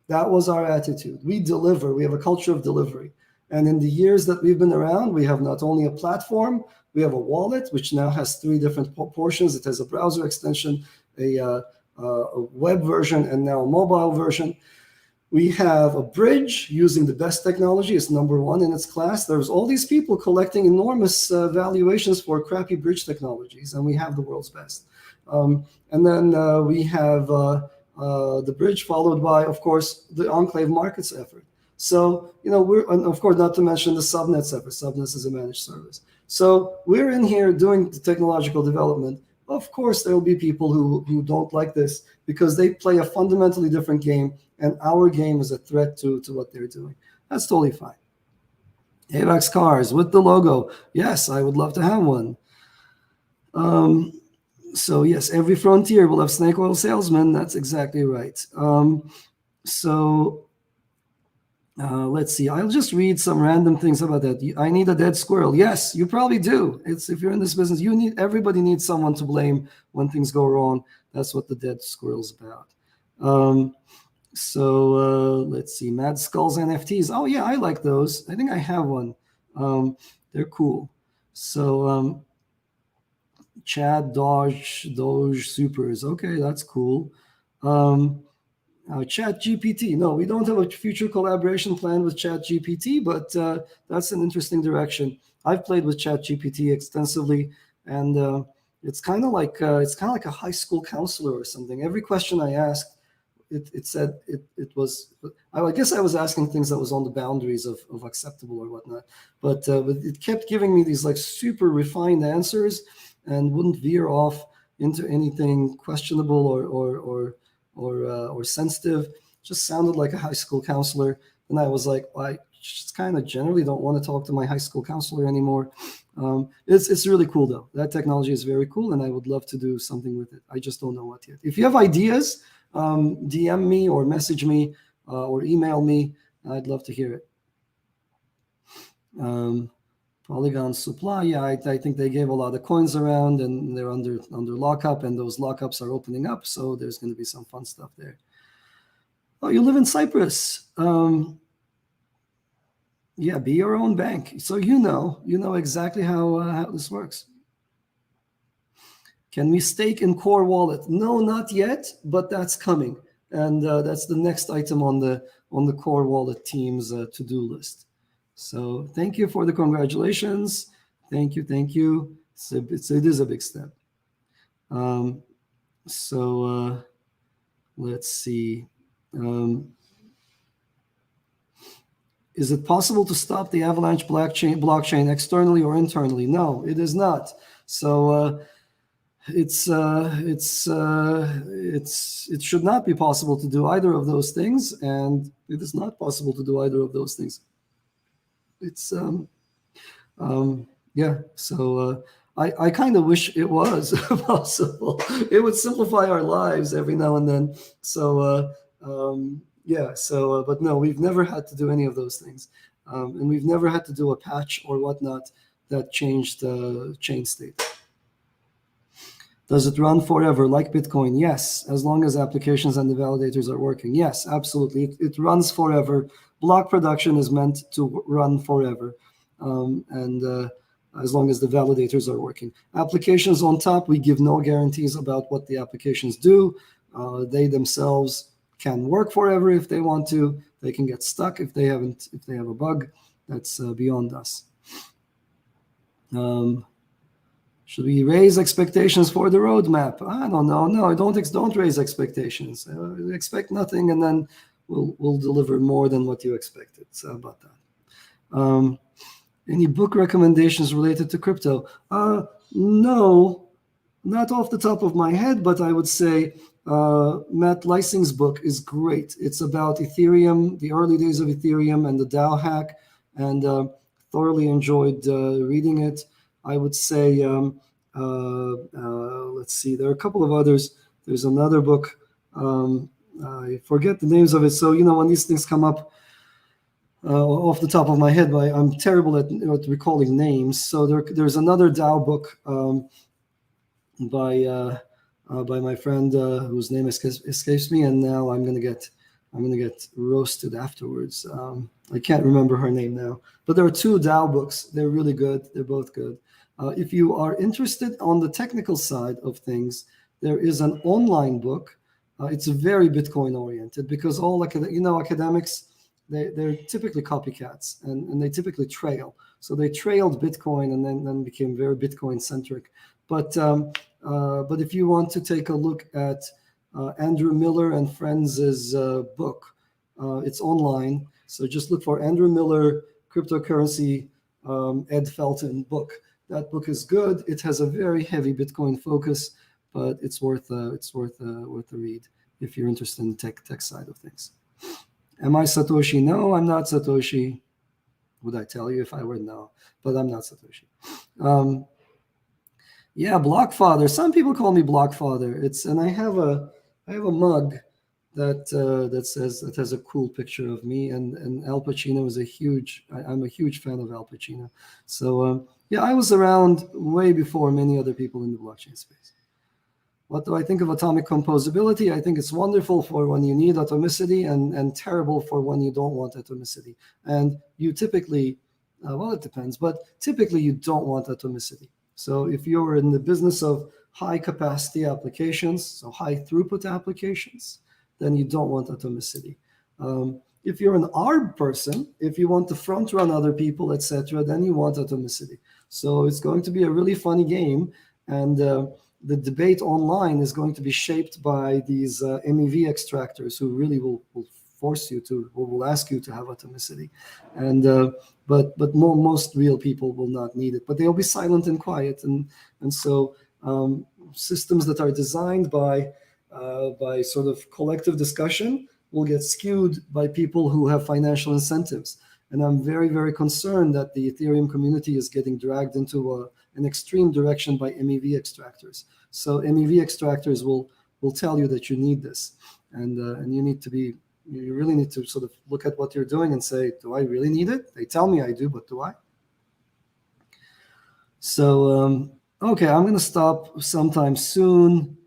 That was our attitude. We deliver, we have a culture of delivery. And in the years that we've been around, we have not only a platform, we have a wallet, which now has 3 different portions. It has a browser extension, a web version, and now a mobile version. We have a bridge using the best technology. It's number 1 in its class. There's all these people collecting enormous valuations for crappy bridge technologies, and we have the world's best. And then we have the bridge followed by, of course, the Enclave markets effort. So, we're, and of course, not to mention the Subnets effort. Subnets is a managed service. So we're in here doing the technological development. Of course, there will be people who don't like this because they play a fundamentally different game, and our game is a threat to what they're doing. That's totally fine. AVAX cars with the logo. Yes, I would love to have one. So yes, every frontier will have snake oil salesmen. That's exactly right. Let's see. I'll just read some random things about that. I need a dead squirrel. Yes, you probably do. If you're in this business, everybody needs someone to blame when things go wrong. That's what the dead squirrel's about. Let's see. Mad Skulls NFTs. Oh yeah, I like those. I think I have one. They're cool. So Chad Doge Supers. Okay, that's cool. ChatGPT. No, we don't have a future collaboration plan with ChatGPT, but that's an interesting direction. I've played with ChatGPT extensively, and it's kind of like a high school counselor or something. Every question I asked, it said it was. I guess I was asking things that was on the boundaries of acceptable or whatnot, but it kept giving me these like super refined answers and wouldn't veer off into anything questionable or sensitive. Just sounded like a high school counselor. And I was like, well, I just kind of generally don't want to talk to my high school counselor anymore. It's really cool though. That technology is very cool, and I would love to do something with it. I just don't know what yet. If you have ideas, DM me or message me or email me. I'd love to hear it. Polygon supply, yeah, I think they gave a lot of coins around, and they're under lockup, and those lockups are opening up, so there's going to be some fun stuff there. Oh, you live in Cyprus. Yeah, be your own bank. So you know exactly how this works. Can we stake in Core Wallet? No, not yet, but that's coming, and that's the next item on the Core Wallet team's to-do list. So thank you for the congratulations. Thank you. It is a big step. Let's see. Is it possible to stop the Avalanche blockchain externally or internally? No, it is not. So it should not be possible to do either of those things, and it is not possible to do either of those things. It's yeah. So I kind of wish it was possible. It would simplify our lives every now and then. So yeah. So but no, we've never had to do any of those things, and we've never had to do a patch or whatnot that changed the chain state. Does it run forever like Bitcoin? Yes, as long as applications and the validators are working. Yes, absolutely. It runs forever. Block production is meant to run forever, and as long as the validators are working. Applications on top, we give no guarantees about what the applications do. They themselves can work forever if they want to. They can get stuck if they have a bug. That's beyond us. Should we raise expectations for the roadmap? I don't know. No, don't raise expectations. Expect nothing, and then we'll deliver more than what you expected. So about that. Any book recommendations related to crypto? No, not off the top of my head, but I would say Matt Leising's book is great. It's about Ethereum, the early days of Ethereum and the DAO hack, and thoroughly enjoyed reading it. I would say, let's see, there are a couple of others. There's another book. I forget the names of it. So, when these things come up off the top of my head, I'm terrible at recalling names. So there's another DAO book by my friend whose name escapes me, and now I'm gonna get roasted afterwards. I can't remember her name now, but there are two DAO books. They're really good. They're both good. If you are interested on the technical side of things, there is an online book. It's very Bitcoin oriented because all academics, they're typically copycats and they typically trail. So they trailed Bitcoin and then became very Bitcoin centric. But if you want to take a look at Andrew Miller and Friends' book, it's online. So just look for Andrew Miller Cryptocurrency Ed Felton book. That book is good. It has a very heavy Bitcoin focus, but it's worth a read if you're interested in the tech side of things. Am I Satoshi? No, I'm not Satoshi. Would I tell you if I were? No, but I'm not Satoshi. Yeah, Blockfather. Some people call me Blockfather. And I have a mug that has a cool picture of me, and Al Pacino is I'm a huge fan of Al Pacino. So yeah, I was around way before many other people in the blockchain space. What do I think of atomic composability? I think it's wonderful for when you need atomicity and terrible for when you don't want atomicity. And you typically, well, it depends, but typically you don't want atomicity. So if you're in the business of high capacity applications, so high throughput applications, then you don't want atomicity. If you're an ARB person, if you want to front run other people, etc., then you want atomicity. So it's going to be a really funny game, and the debate online is going to be shaped by these MEV extractors who really will force you to, or will ask you to have atomicity, and but most real people will not need it, but they'll be silent and quiet, and so systems that are designed by sort of collective discussion will get skewed by people who have financial incentives. And I'm very, very concerned that the Ethereum community is getting dragged into an extreme direction by MEV extractors. So MEV extractors will tell you that you need this, and you really need to sort of look at what you're doing and say, do I really need it? They tell me I do, but do I? So, okay, I'm going to stop sometime soon.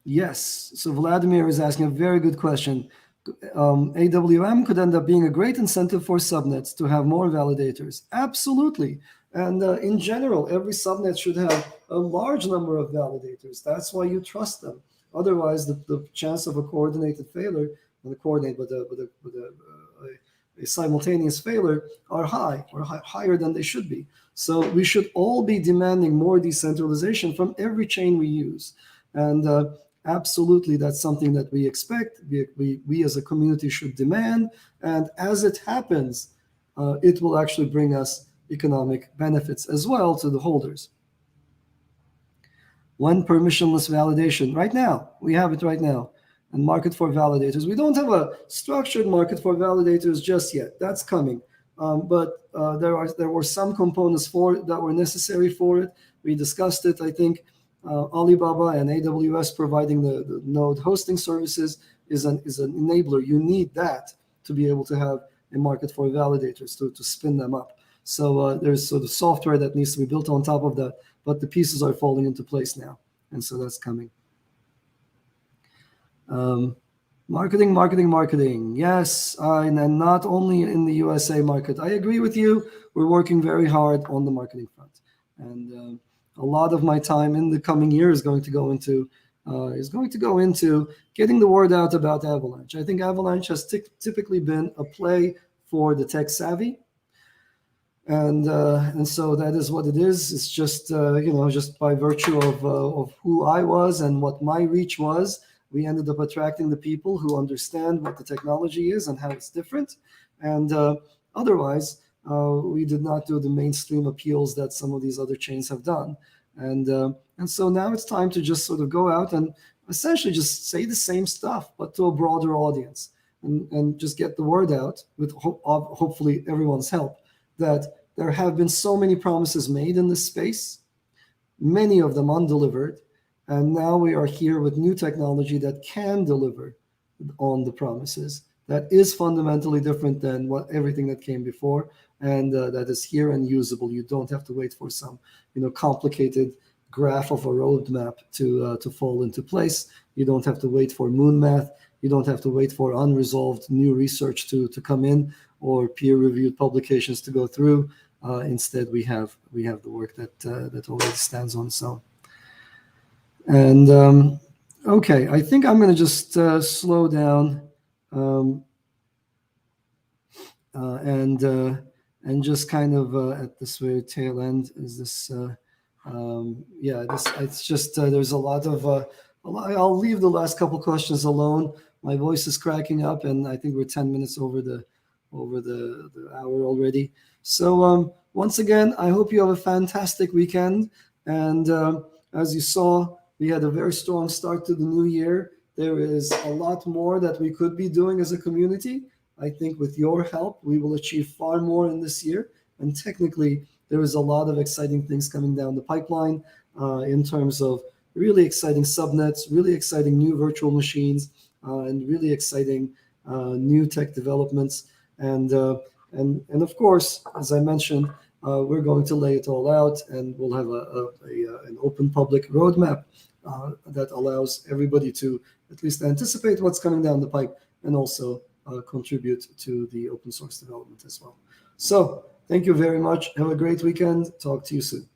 Yes, so Vladimir is asking a very good question. AWM could end up being a great incentive for subnets to have more validators. Absolutely. And in general, every subnet should have a large number of validators. That's why you trust them. Otherwise, the chance of a coordinated failure, not a coordinate, but a simultaneous failure are high, or higher than they should be. So we should all be demanding more decentralization from every chain we use. And absolutely, that's something that we expect. We as a community should demand. And as it happens, it will actually bring us economic benefits as well to the holders. When permissionless validation? Right now. We have it right now. And market for validators. We don't have a structured market for validators just yet. That's coming. But there were some components that were necessary for it. We discussed it. I think Alibaba and AWS providing the node hosting services is an enabler. You need that to be able to have a market for validators to spin them up. So there's sort of software that needs to be built on top of that, but the pieces are falling into place now, and so that's coming. Marketing. Yes, and not only in the USA market. I agree with you. We're working very hard on the marketing front, and a lot of my time in the coming year is going to go into is going to go into getting the word out about Avalanche. I think Avalanche has typically been a play for the tech savvy. And so that is what it is. It's just just by virtue of who I was and what my reach was, we ended up attracting the people who understand what the technology is and how it's different. And otherwise, we did not do the mainstream appeals that some of these other chains have done. And so now it's time to just sort of go out and essentially just say the same stuff, but to a broader audience, and just get the word out with hopefully everyone's help, that there have been so many promises made in this space, many of them undelivered, and now we are here with new technology that can deliver on the promises. That is fundamentally different than everything that came before, and that is here and usable. You don't have to wait for some, complicated graph of a roadmap to fall into place. You don't have to wait for moon math. You don't have to wait for unresolved new research to come in or peer-reviewed publications to go through. Instead, we have the work that already stands on its own. And okay, I think I'm going to just slow down and just kind of at this very tail end is this. It's just there's a lot of. I'll leave the last couple questions alone. My voice is cracking up, and I think we're 10 minutes over the hour already. So once again, I hope you have a fantastic weekend. And as you saw, we had a very strong start to the new year. There is a lot more that we could be doing as a community. I think with your help, we will achieve far more in this year. And technically, there is a lot of exciting things coming down the pipeline in terms of really exciting subnets, really exciting new virtual machines, and really exciting new tech developments. And of course, as I mentioned, we're going to lay it all out, and we'll have an open public roadmap that allows everybody to at least anticipate what's coming down the pipe and also contribute to the open source development as well. So thank you very much. Have a great weekend. Talk to you soon.